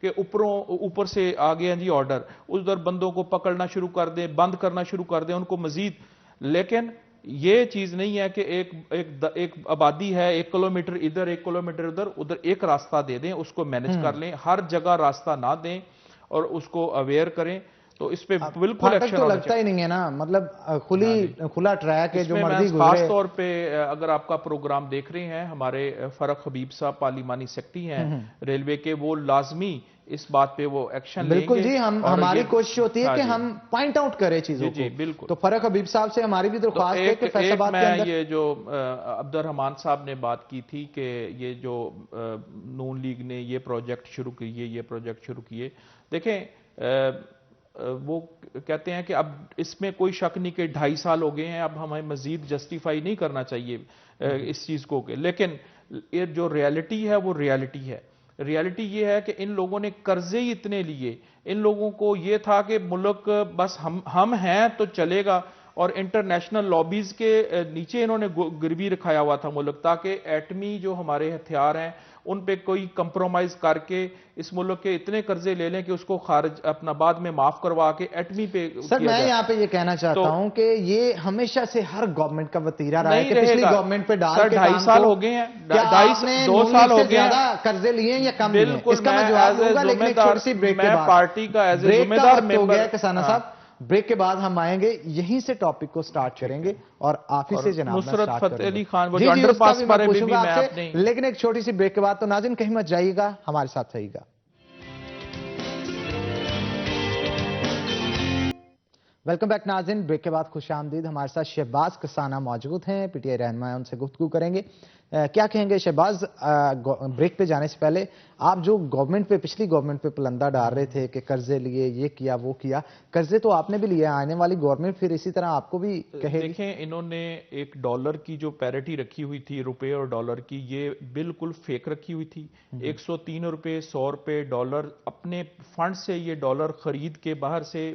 कि ऊपर से आ गया जी ऑर्डर, उधर बंदों को पकड़ना शुरू कर दें, बंद करना शुरू कर दें उनको मजीद। लेकिन ये चीज नहीं है कि एक आबादी है 1 किलोमीटर इधर 1 किलोमीटर उधर एक रास्ता दे दें, उसको मैनेज कर लें, हर जगह रास्ता ना दें और उसको अवेयर करें। तो इस पे बिल्कुल एक्शन तो लगता ही नहीं है ना, मतलब खुला ट्रैक है जो मर्जी गुजरे। खास तौर पे अगर आपका प्रोग्राम देख रहे हैं, हमारे फरक हबीब साहब पार्लिमानी सेक्रेटरी हैं रेलवे के, वो लाजमी इस बात पे वो एक्शन लेंगे। बिल्कुल जी, हमारी कोशिश होती है कि हम पॉइंट आउट करें चीजों को। बिल्कुल। तो फरक हबीब साहब से हमारी भी दरख्वास्त है कि फैसलाबाद के अंदर ये जो अब्दुर्रहमान साहब ने बात की थी कि ये जो नून लीग ने ये प्रोजेक्ट शुरू किए, देखें वो कहते हैं कि अब इसमें कोई शक नहीं कि 2.5 साल हो गए हैं, अब हमें मजीद जस्टिफाई नहीं करना चाहिए इस चीज को। लेकिन ये जो रियलिटी है वो रियलिटी है। रियलिटी ये है कि इन लोगों ने कर्जे ही इतने लिए, इन लोगों को ये था कि मुल्क बस हम हैं तो चलेगा, और इंटरनेशनल लॉबीज के नीचे इन्होंने गिरवी रखाया हुआ था मुल्क, ताकि एटमी जो हमारे हथियार हैं उन पे कोई कंप्रोमाइज करके इस मुल्क के इतने कर्जे ले लें कि उसको खारिज अपना बाद में माफ करवा के एटमी पे। सर मैं यहाँ पे ये कहना चाहता हूँ कि ये हमेशा से हर गवर्नमेंट का वतीरा रहा है कि पिछली गवर्नमेंट पे डाल के 2.5 साल हो गए हैं, 2 साल हो गए, ज्यादा कर्जे लिए या कम लिए? इसका मैं जवाब दूंगा, लेकिन एक छोटी सी ब्रेक के बाद। पार्टी का एज ए जिम्मेदार मेंबर हो गया किसाना साहब, ब्रेक के बाद हम आएंगे, यहीं से टॉपिक को स्टार्ट करेंगे और आप ही से जनाब नुसरत फतेह अली खान वो जो अंडरपास बारे में भी मैं आपने, लेकिन एक छोटी सी ब्रेक के बाद। तो नाज़रीन कहीं मत जाइएगा, हमारे साथ रहिएगा। वेलकम बैक नाज़रीन, ब्रेक के बाद खुश आमदीद। हमारे साथ शहबाज कसाना मौजूद हैं, पीटीआई रहनुमा, उनसे गुफ्तगू करेंगे। क्या कहेंगे शहबाज, ब्रेक पे जाने से पहले आप जो गवर्नमेंट पे, पिछली गवर्नमेंट पे पलंदा डाल रहे थे कि कर्जे लिए, ये किया वो किया, कर्जे तो आपने भी लिए, आने वाली गवर्नमेंट फिर इसी तरह आपको भी कहेगी? देखें, इन्होंने एक डॉलर की जो पैरिटी रखी हुई थी, रुपए और डॉलर की, ये बिल्कुल फेक रखी हुई थी। 103 रुपए, 100 रुपए डॉलर, अपने फंड से ये डॉलर खरीद के बाहर से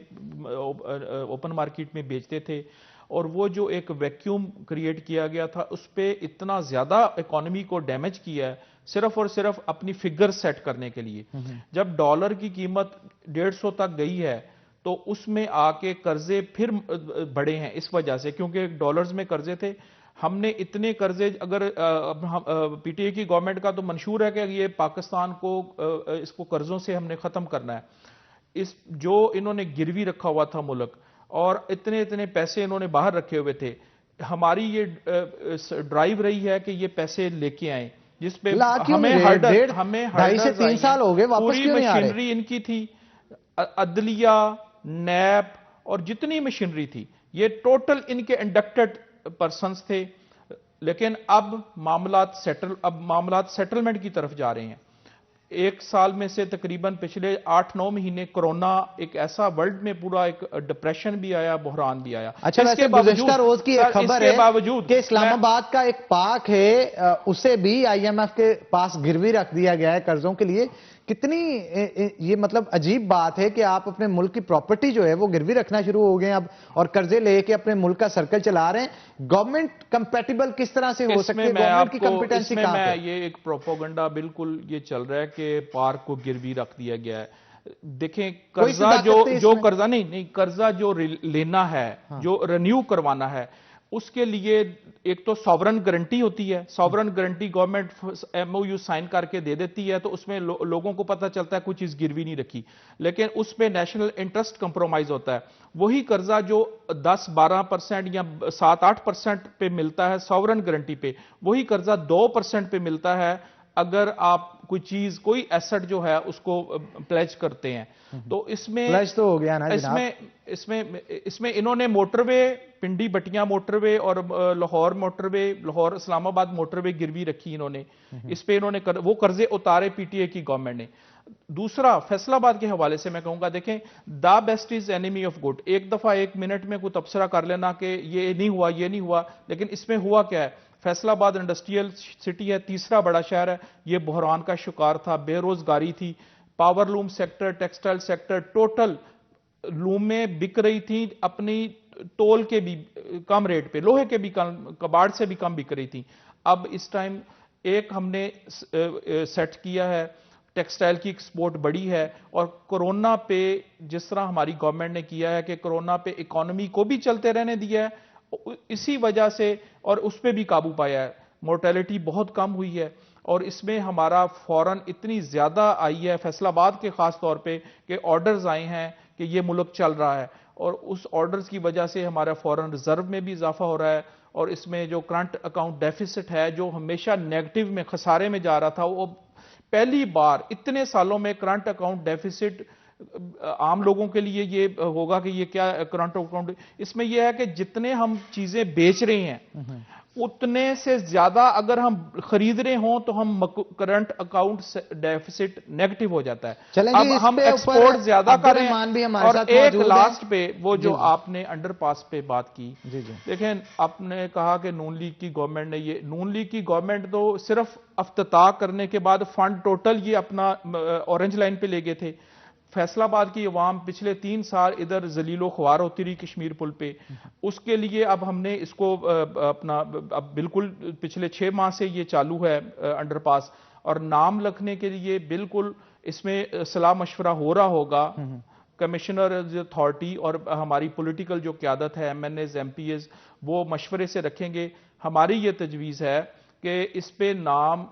ओपन मार्केट में बेचते थे। और वो जो एक वैक्यूम क्रिएट किया गया था, उस पर इतना ज्यादा इकोनॉमी को डैमेज किया है, सिर्फ और सिर्फ अपनी फिगर सेट करने के लिए। जब डॉलर की कीमत 150 तक गई है तो उसमें आके कर्जे फिर बढ़े हैं इस वजह से, क्योंकि डॉलर्स में कर्जे थे। हमने इतने कर्जे, अगर पीटीआई की गवर्नमेंट का तो मंशूर है कि ये पाकिस्तान को इसको कर्जों से हमने खत्म करना है। इस जो इन्होंने गिरवी रखा हुआ था मुल्क, और इतने इतने पैसे इन्होंने बाहर रखे हुए थे, हमारी ये ड्राइव रही है कि ये पैसे लेके आए, जिसपे हमें हर्डल, हमें 2.5 से 3 साल हो गए, वापस क्यों नहीं आ रहे? मशीनरी इनकी थी, अदलिया, नैब और जितनी मशीनरी थी, ये टोटल इनके इंडक्टेड पर्सन्स थे। लेकिन अब मामलात सेटलमेंट की तरफ जा रहे हैं। एक साल में से तकरीबन पिछले 8-9 महीने कोरोना एक ऐसा, वर्ल्ड में पूरा एक डिप्रेशन भी आया, बहरान भी आया। अच्छा, वैसे गुज़िश्ता रोज की एक खबर है बावजूद कि इस्लामाबाद का एक पार्क है, उसे भी आईएमएफ के पास गिरवी रख दिया गया है कर्जों के लिए। कितनी ये मतलब अजीब बात है कि आप अपने मुल्क की प्रॉपर्टी जो है वो गिरवी रखना शुरू हो गए अब, और कर्जे लेके अपने मुल्क का सर्कल चला रहे हैं। गवर्नमेंट कंपैटिबल किस तरह से हो सकती है? गवर्नमेंट की कंपिटेंसी कहां है? ये एक प्रोपोगंडा बिल्कुल ये चल रहा है कि पार्क को गिरवी रख दिया गया है। देखें, कर्जा जो कर्जा नहीं, कर्जा जो लेना है, जो रिन्यू करवाना है, उसके लिए एक तो सॉवरन गारंटी होती है। Sovereign guarantee government MOU sign करके दे देती है, तो उसमें लोगों को पता चलता है कोई चीज गिरवी नहीं रखी, लेकिन उसमें नेशनल इंटरेस्ट कंप्रोमाइज होता है। वही कर्जा जो 10-12% या 7-8% पे मिलता है सॉवरन गारंटी पे, वही कर्जा 2% पे मिलता है अगर आप कोई चीज, कोई एसेट जो है उसको प्लेज करते हैं। तो इसमें प्लेज तो हो गया ना जनाब। इसमें इन्होंने मोटरवे, पिंडी बटिया मोटरवे और लाहौर मोटरवे, लाहौर इस्लामाबाद मोटरवे गिरवी रखी इन्होंने। इस पे इन्होंने वो कर्जे उतारे पीटीआई की गवर्नमेंट ने। दूसरा, फैसलाबाद के हवाले से मैं कहूंगा, देखें, the best is enemy of good. एक दफा 1 मिनट में कोई तबसरा कर लेना कि ये नहीं हुआ, ये नहीं हुआ, लेकिन इसमें हुआ क्या है? फैसलाबाद इंडस्ट्रियल सिटी है, तीसरा बड़ा शहर है, ये बहरान का शिकार था, बेरोजगारी थी, power loom sector, textile sector, total लूमें बिक रही थी अपनी तोल के भी कम रेट पे, लोहे के भी कम, कबाड़ से भी कम बिक रही थी। अब इस टाइम एक हमने सेट किया है, टेक्सटाइल की एक्सपोर्ट बढ़ी है, और कोरोना पे जिस तरह हमारी गवर्नमेंट ने किया है कि कोरोना पे इकोनॉमी को भी चलते रहने दिया है, इसी वजह से, और उस पर भी काबू पाया है, मोर्टेलिटी बहुत कम हुई है। और इसमें हमारा फौरन इतनी ज्यादा आई है फैसलाबाद के खास तौर पे कि ऑर्डर्स आए हैं कि ये मुल्क चल रहा है, और उस ऑर्डर्स की वजह से हमारा फौरन रिजर्व में भी इजाफा हो रहा है। और इसमें जो करंट अकाउंट डेफिसिट है, जो हमेशा नेगेटिव में, खसारे में जा रहा था, वो पहली बार इतने सालों में करंट अकाउंट डेफिसिट, आम लोगों के लिए ये होगा कि ये क्या करंट अकाउंट, इसमें यह है कि जितने हम चीजें बेच रहे हैं उतने से ज्यादा अगर हम खरीद रहे हों तो हम करंट अकाउंट डेफिसिट नेगेटिव हो जाता है। अब हम एक्सपोर्ट ज्यादा कर रहे हैं। और एक लास्ट पे वो जो आपने अंडरपास पे बात की, देखें, आपने कहा कि नून लीग की गवर्नमेंट ने, ये नून लीग की गवर्नमेंट तो सिर्फ अफ्तताह करने के बाद फंड टोटल ये अपना ऑरेंज लाइन पे ले गए थे। फैसलाबाद की अवाम पिछले 3 साल इधर जलीलो ख्वार होती रही कश्मीर पुल पे, उसके लिए अब हमने इसको अपना, अब बिल्कुल पिछले 6 माह से ये चालू है अंडरपास, और नाम लिखने के लिए बिल्कुल इसमें सलाह मशवरा हो रहा होगा। कमिश्नर अथॉरिटी और हमारी पॉलिटिकल जो क़यादत है, MNAs MPAs, वो मशवरे से रखेंगे। हमारी ये तजवीज़ है कि इस पे नाम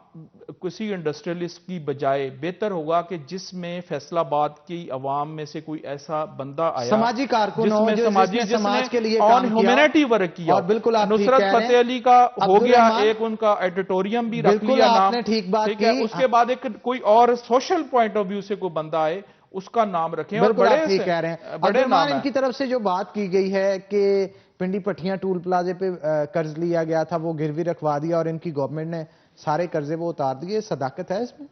किसी इंडस्ट्रियलिस्ट की बजाय बेहतर होगा कि जिसमें फैसलाबाद की अवाम में से कोई ऐसा बंदा आया, समाजी कारकुन हो, जिसने समाज के लिए और ह्यूमैनिटी वर्क किया। और बिल्कुल नुसरत फतेह अली का हो गया, एक उनका एडिटोरियम भी रख लिया नाम, ठीक बात है। उसके बाद एक कोई और सोशल पॉइंट ऑफ व्यू से कोई बंदा आए, उसका नाम रखें। और बड़े ठीक कह रहे हैं। बड़े नाम इनकी तरफ से जो बात की गई है कि पिंडी पट्टियां टूल प्लाजे पे कर्ज लिया गया था, वो गिरवी रखवा दिया और इनकी गवर्नमेंट ने सारे कर्जे वो उतार दिए। सदाकत है इसमें?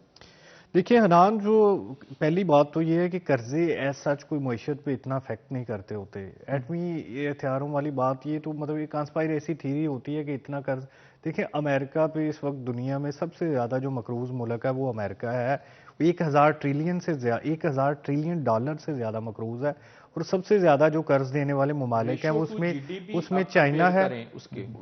देखिए हनान, जो पहली बात तो ये है कि कर्जे एज सच कोई मईशत पे इतना अफेक्ट नहीं करते होते। एटमी हथियारों वाली बात, ये तो मतलब एक कंस्पायरेसी थ्योरी होती है कि इतना कर्ज। देखिए अमेरिका पे इस वक्त दुनिया में सबसे ज़्यादा जो मकरूज मुल्क है वो अमेरिका है। 1000 ट्रिलियन से ज़्यादा, 1000 ट्रिलियन डॉलर से ज़्यादा मकरूज है। और सबसे ज़्यादा जो कर्ज देने वाले ममालिक हैं उसमें चाइना है,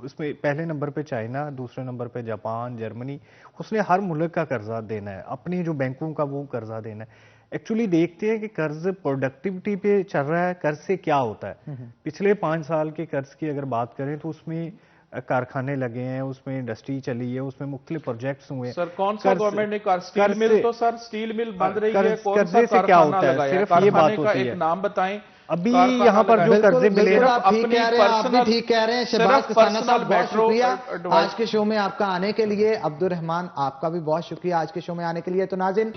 उसमें पहले नंबर पे चाइना, दूसरे नंबर पे जापान, जर्मनी। उसने हर मुल्क का कर्जा देना है, अपनी जो बैंकों का वो कर्जा देना है। एक्चुअली देखते हैं कि कर्ज प्रोडक्टिविटी पे चल रहा है, कर्ज से क्या होता है। पिछले 5 साल के कर्ज की अगर बात करें तो उसमें कारखाने लगे हैं, उसमें इंडस्ट्री चली है, उसमें मुख्तलिफ प्रोजेक्ट्स हुए। सर कौन सा गवर्नमेंट ने स्टील मिल, तो सर स्टील मिल बंद रही है, कौन सा कारखाना लगाया? सिर्फ ये बात होती है, एक नाम बताएं अभी यहाँ पर जो कर्जे मिले। आप ठीक कह रहे हैं शहबाज किसाना साहब, बहुत शुक्रिया आज के शो में आपका आने के लिए। अब्दुल रहमान, आपका भी बहुत शुक्रिया आज के शो में आने के लिए। तो नाज़रीन,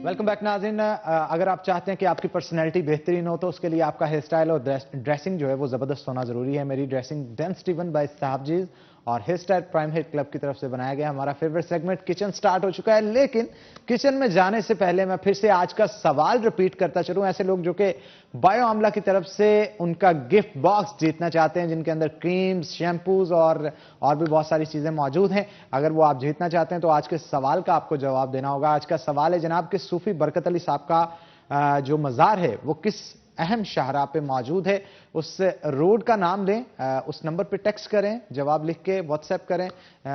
वेलकम बैक नाज़रीन। अगर आप चाहते हैं कि आपकी पर्सनैलिटी बेहतरीन हो तो उसके लिए आपका हेयर स्टाइल और ड्रेसिंग जो है वो ज़बरदस्त होना ज़रूरी है। मेरी ड्रेसिंग डेन स्टीवन बाय साहबजीज और hair style prime hair club की तरफ से बनाया गया। हमारा फेवरेट सेगमेंट किचन स्टार्ट हो चुका है, लेकिन किचन में जाने से पहले मैं फिर से आज का सवाल रिपीट करता चलूं। ऐसे लोग जो कि बायो आमला की तरफ से उनका गिफ्ट बॉक्स जीतना चाहते हैं, जिनके अंदर क्रीम्स, शैम्पूज और भी बहुत सारी चीजें मौजूद हैं, अगर वो आप जीतना चाहते हैं तो आज के सवाल का आपको जवाब देना होगा। आज का सवाल है जनाब कि सूफी बरकत अली साहब का जो मज़ार है वो किस अहम शाहराह पे मौजूद है, उस रोड का नाम लें, उस नंबर पे टेक्स्ट करें, जवाब लिख के व्हाट्सएप करें,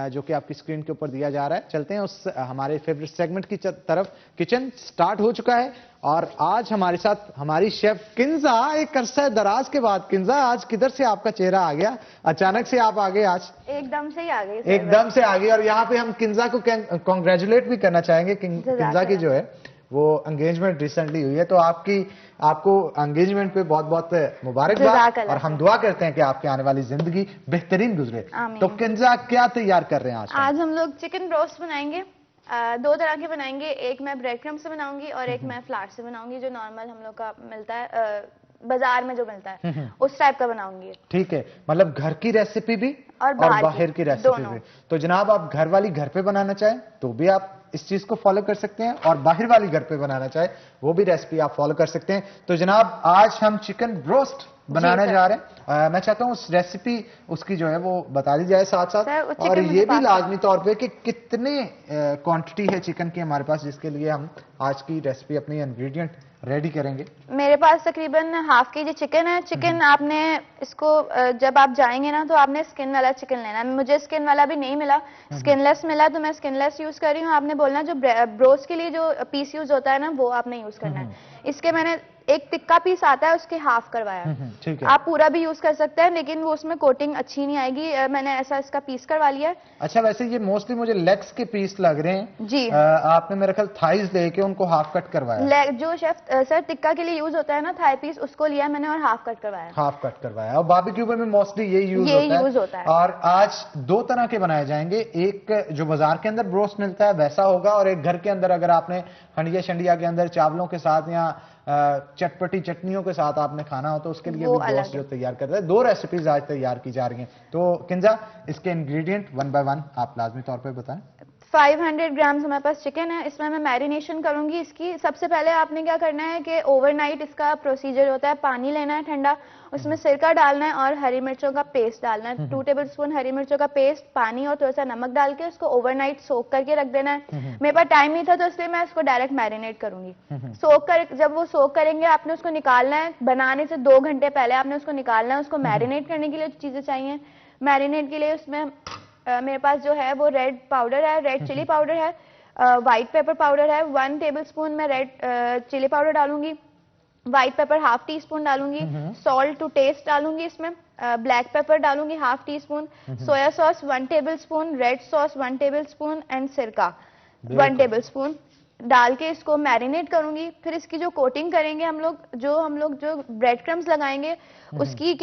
जो कि आपकी स्क्रीन के ऊपर दिया जा रहा है। चलते हैं उस हमारे फेवरेट सेगमेंट की तरफ। किचन स्टार्ट हो चुका है और आज हमारे साथ हमारी शेफ किंजा। एक अरसा दराज के बाद किंजा, आज किधर से आपका चेहरा आ गया? अचानक से आप आ गए आज? एकदम से ही आ गई, एकदम से आ गई। और यहाँ पे हम किंजा को कॉन्ग्रेचुलेट भी करना चाहेंगे। किंजा की जो है वो एंगेजमेंट रिसेंटली हुई है, तो आपको एंगेजमेंट पे बहुत बहुत मुबारकबाद और हम दुआ करते हैं कि आपकी आने वाली जिंदगी बेहतरीन गुजरे। तो किंजा क्या तैयार कर रहे हैं आज? आज हम लोग चिकन ब्रोस्ट बनाएंगे। 2 तरह के बनाएंगे, एक मैं ब्रेड क्रम्ब से बनाऊंगी और एक मैं फ्लावर से बनाऊंगी, जो नॉर्मल हम लोग का मिलता है बाजार में जो मिलता है उस टाइप का बनाऊंगी। ठीक है, मतलब घर की रेसिपी भी और बाहर की रेसिपी भी। तो जनाब आप घर वाली घर पे बनाना चाहें तो भी आप इस चीज को फॉलो कर सकते हैं, और बाहर वाली घर पे बनाना चाहे वो भी रेसिपी आप फॉलो कर सकते हैं। तो जनाब आज हम चिकन ब्रोस्ट बनाने जा रहे हैं। मैं चाहता हूँ उस रेसिपी उसकी जो है वो बता दी जाए साथ साथ, और ये भी लाजमी तौर पे कि कितने क्वांटिटी है चिकन की हमारे पास, जिसके लिए हम आज की रेसिपी अपनी इंग्रेडिएंट रेडी करेंगे। मेरे पास तकरीबन ½ केजी चिकन है। चिकन आपने इसको जब आप जाएंगे ना तो आपने स्किन वाला चिकन लेना है। मुझे स्किन वाला भी नहीं मिला, स्किनलेस मिला, तो मैं स्किनलेस यूज कर रही हूँ। आपने बोलना जो ब्रोस्ट के लिए जो पीस यूज होता है ना वो आपने यूज करना है। इसके मैंने एक टिक्का पीस आता है उसके हाफ करवाया। ठीक है, आप पूरा भी यूज कर सकते हैं, लेकिन वो उसमें कोटिंग अच्छी नहीं आएगी। मैंने ऐसा इसका पीस करवा लिया है। अच्छा, वैसे ये मोस्टली मुझे लेग्स के पीस लग रहे हैं जी। आपने मेरे ख्याल थाइज लेके उनको हाफ कट करवाया। जो शेफ सर टिक्का के लिए यूज होता है ना थाई पीस, उसको लिया मैंने और हाफ कट करवाया। हाफ कट करवाया। और बारबेक्यू में मोस्टली ये यूज होता है। और आज 2 तरह के बनाए जाएंगे, एक जो बाजार के अंदर ब्रोस्ट मिलता है वैसा होगा, और एक घर के अंदर अगर आपने हंडिया शंडिया के अंदर चावलों के साथ या चटपटी चटनियों के साथ आपने खाना हो तो उसके लिए भी ब्रोस्ट जो तैयार करता है। 2 रेसिपीज आज तैयार की जा रही हैं। तो किंजा इसके इंग्रेडिएंट 1 बाय 1 आप लाजमी तौर पे बताएं। 500 ग्राम्स हमारे पास चिकन है, इसमें मैं मैरिनेशन करूंगी इसकी। सबसे पहले आपने क्या करना है कि ओवरनाइट इसका प्रोसीजर होता है, पानी लेना है ठंडा, उसमें सिरका डालना है और हरी मिर्चों का पेस्ट डालना है। 2 टेबलस्पून हरी मिर्चों का पेस्ट, पानी और थोड़ा सा नमक डाल के उसको ओवरनाइट सोक करके रख देना है। मेरे पास टाइम नहीं था तो इसलिए मैं इसको डायरेक्ट मैरिनेट करूंगी। जब वो सोक करेंगे आपने उसको निकालना है। बनाने से 2 घंटे पहले आपने उसको निकालना है। उसको मैरिनेट करने के लिए चीजें चाहिए। मैरिनेट के लिए उसमें मेरे पास जो है वो रेड पाउडर है, रेड चिली पाउडर है, व्हाइट पेपर पाउडर है। 1 टेबलस्पून मैं रेड चिली पाउडर डालूंगी, व्हाइट पेपर ½ टीस्पून डालूंगी, सॉल्ट टू टेस्ट डालूंगी इसमें, ब्लैक पेपर डालूंगी ½ teaspoon, soya sauce 1 tablespoon, red sauce 1 tablespoon and सिरका 1 टेबलस्पून डाल के इसको मैरिनेट करूंगी। फिर इसकी जो कोटिंग करेंगे हम लोग जो ब्रेड क्रम्स लगाएंगे उसकी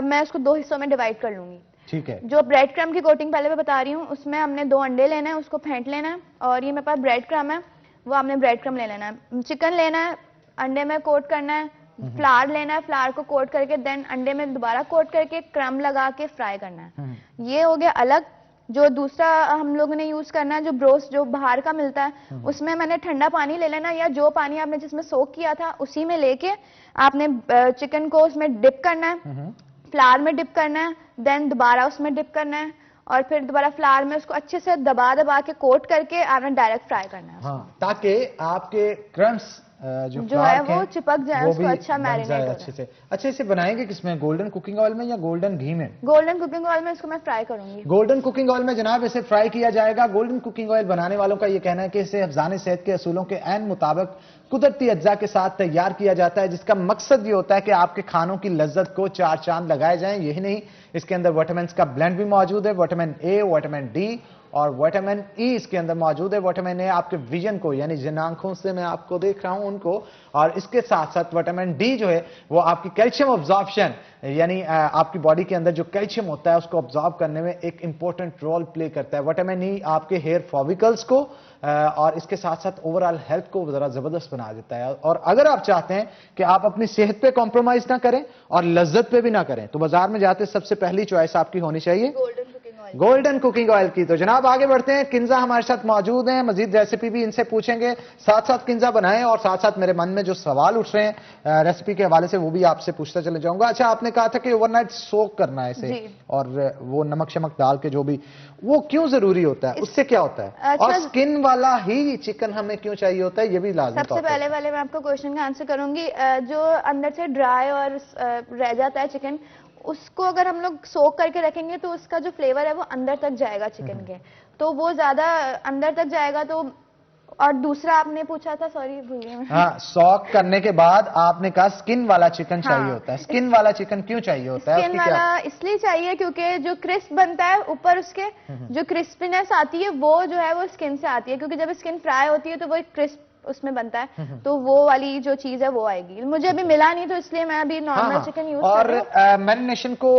मैं उसको 2 हिस्सों में डिवाइड कर लूंगी। ठीक है। जो ब्रेड क्रम्ब की कोटिंग पहले मैं बता रही हूँ, उसमें हमने 2 अंडे लेना है, उसको फेंट लेना है, और ये मेरे पास ब्रेड क्रम्ब है वो आपने ब्रेड क्रम्ब ले लेना है। चिकन लेना है अंडे में कोट करना है, फ्लावर लेना है, फ्लावर को कोट करके देन अंडे में दोबारा कोट करके क्रम लगा के फ्राई करना है। ये हो गया अलग। जो दूसरा हम लोगों ने यूज करना है, जो ब्रोस्ट जो बाहर का मिलता है, उसमें मैंने ठंडा पानी ले लेना, या जो पानी आपने जिसमें सोक किया था उसी में लेके आपने चिकन को उसमें डिप करना है, फ्लावर में डिप करना है, देन दोबारा उसमें डिप करना है और फिर दोबारा फ्लावर में उसको अच्छे से दबा दबा के कोट करके आपने डायरेक्ट फ्राई करना है। हाँ, ताकि आपके क्रम्स जो है वो चिपक जाए, उसको अच्छा मैरिनेट हो अच्छे से। अच्छा, इसे बनाएंगे किसमें, गोल्डन कुकिंग ऑयल में या गोल्डन घी में? गोल्डन कुकिंग ऑयल में इसको मैं फ्राई करूंगी। गोल्डन कुकिंग ऑयल में जनाब इसे फ्राई किया जाएगा। गोल्डन कुकिंग ऑयल बनाने वालों का ये कहना है कि इसे अफजान सेहत के असूलों के ऐन मुताबिक कुदरती अज्जा के साथ तैयार किया जाता है, जिसका मकसद ये होता है कि आपके खानों की लज्जत को चार चांद लगाए जाएं। यही नहीं, इसके अंदर विटामिन का ब्लेंड भी मौजूद है, विटामिन ए, विटामिन डी और विटामिन ई इसके अंदर मौजूद है। विटामिन ए आपके विजन को, यानी जिन आंखों से मैं आपको देख रहा हूं उनको, और इसके साथ साथ विटामिन डी जो है वो आपकी कैल्शियम ऑब्जॉर्प्शन, यानी आपकी बॉडी के अंदर जो कैल्शियम होता है उसको ऑब्जॉर्ब करने में एक इंपॉर्टेंट रोल प्ले करता है। विटामिन ई आपके हेयर फॉलिकल्स को और इसके साथ साथ ओवरऑल हेल्थ को जरा जबरदस्त बना देता है। और अगर आप चाहते हैं कि आप अपनी सेहत पे कॉम्प्रोमाइज ना करें और लज्जत पे भी ना करें, तो बाजार में जाते सबसे पहली चॉइस आपकी होनी चाहिए गोल्डन कुकिंग ऑयल की। तो जनाब आगे बढ़ते हैं, किंजा हमारे साथ मौजूद हैं, मजीद रेसिपी भी इनसे पूछेंगे, साथ साथ किंजा बनाएं और साथ साथ मेरे मन में जो सवाल उठ रहे हैं रेसिपी के हवाले से वो भी आपसे पूछता चले जाऊंगा। अच्छा, आपने कहा था कि ओवरनाइट सोक करना है इसे, और वो नमक शमक डाल के, जो भी वो क्यों जरूरी होता है, उससे क्या होता है, और स्किन वाला ही चिकन हमें क्यों चाहिए होता है, ये भी लाजमी। सबसे पहले वाले मैं आपको क्वेश्चन का आंसर करूंगी। जो अंदर से ड्राई और रह जाता है चिकन, उसको अगर हम लोग सोक करके रखेंगे तो उसका जो फ्लेवर है वो अंदर तक जाएगा चिकन के, तो वो ज्यादा अंदर तक जाएगा। तो और दूसरा आपने पूछा था, सॉरी भूल गई मैं। हाँ, सॉक करने के बाद आपने कहा स्किन वाला चिकन चाहिए होता है। स्किन वाला चिकन क्यों चाहिए होता है? स्किन वाला इसलिए चाहिए क्योंकि जो क्रिस्प बनता है ऊपर, उसके जो क्रिस्पीनेस आती है वो जो है वो स्किन से आती है, क्योंकि जब स्किन फ्राई होती है तो वो एक क्रिस्प उसमें बनता है, तो वो वाली जो चीज है वो आएगी। मुझे अभी मिला नहीं तो इसलिए मैं अभी नॉर्मल चिकन यूज कर रही हूं। और मैरिनेशन को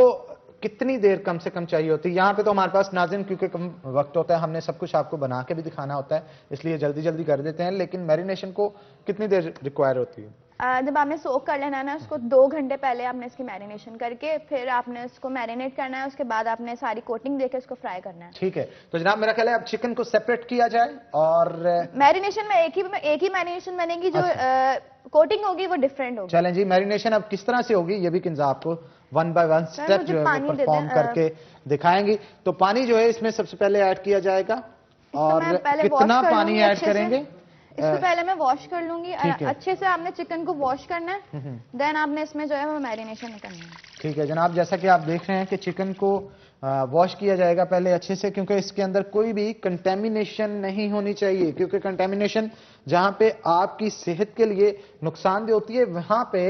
कितनी देर कम से कम चाहिए होती है? यहाँ पे तो हमारे पास नाज़रीन क्योंकि कम वक्त होता है, हमने सब कुछ आपको बना के भी दिखाना होता है, इसलिए जल्दी जल्दी कर देते हैं, लेकिन मैरिनेशन को कितनी देर रिक्वायर होती है? जब आपने सोक कर लेना है ना, उसको 2 घंटे पहले आपने इसकी मैरिनेशन करके फिर आपने उसको मैरिनेट करना है, उसके बाद आपने सारी कोटिंग देके उसको फ्राई करना है। ठीक है, तो जनाब मेरा ख्याल है अब चिकन को सेपरेट किया जाए और मैरिनेशन में एक ही मैरिनेशन बनेगी, जो कोटिंग होगी वो डिफरेंट होगी। चलें जी, मैरिनेशन अब किस तरह से होगी ये भी किंजा आपको वन बाय वन स्टेप जो है वो परफॉर्म करके दिखाएंगी। तो पानी जो है इसमें सबसे पहले ऐड किया जाएगा, और कितना पानी ऐड करेंगे? इसको पहले मैं वॉश कर लूंगी अच्छे से। आपने चिकन को वॉश करना है, देन आपने इसमें जो है वो मैरिनेशन करना है। ठीक है जनाब, जैसा कि आप देख रहे हैं कि चिकन को वॉश किया जाएगा पहले अच्छे से, क्योंकि इसके अंदर कोई भी कंटेमिनेशन नहीं होनी चाहिए, क्योंकि कंटेमिनेशन जहां पे आपकी सेहत के लिए नुकसानदेह होती है, वहां पे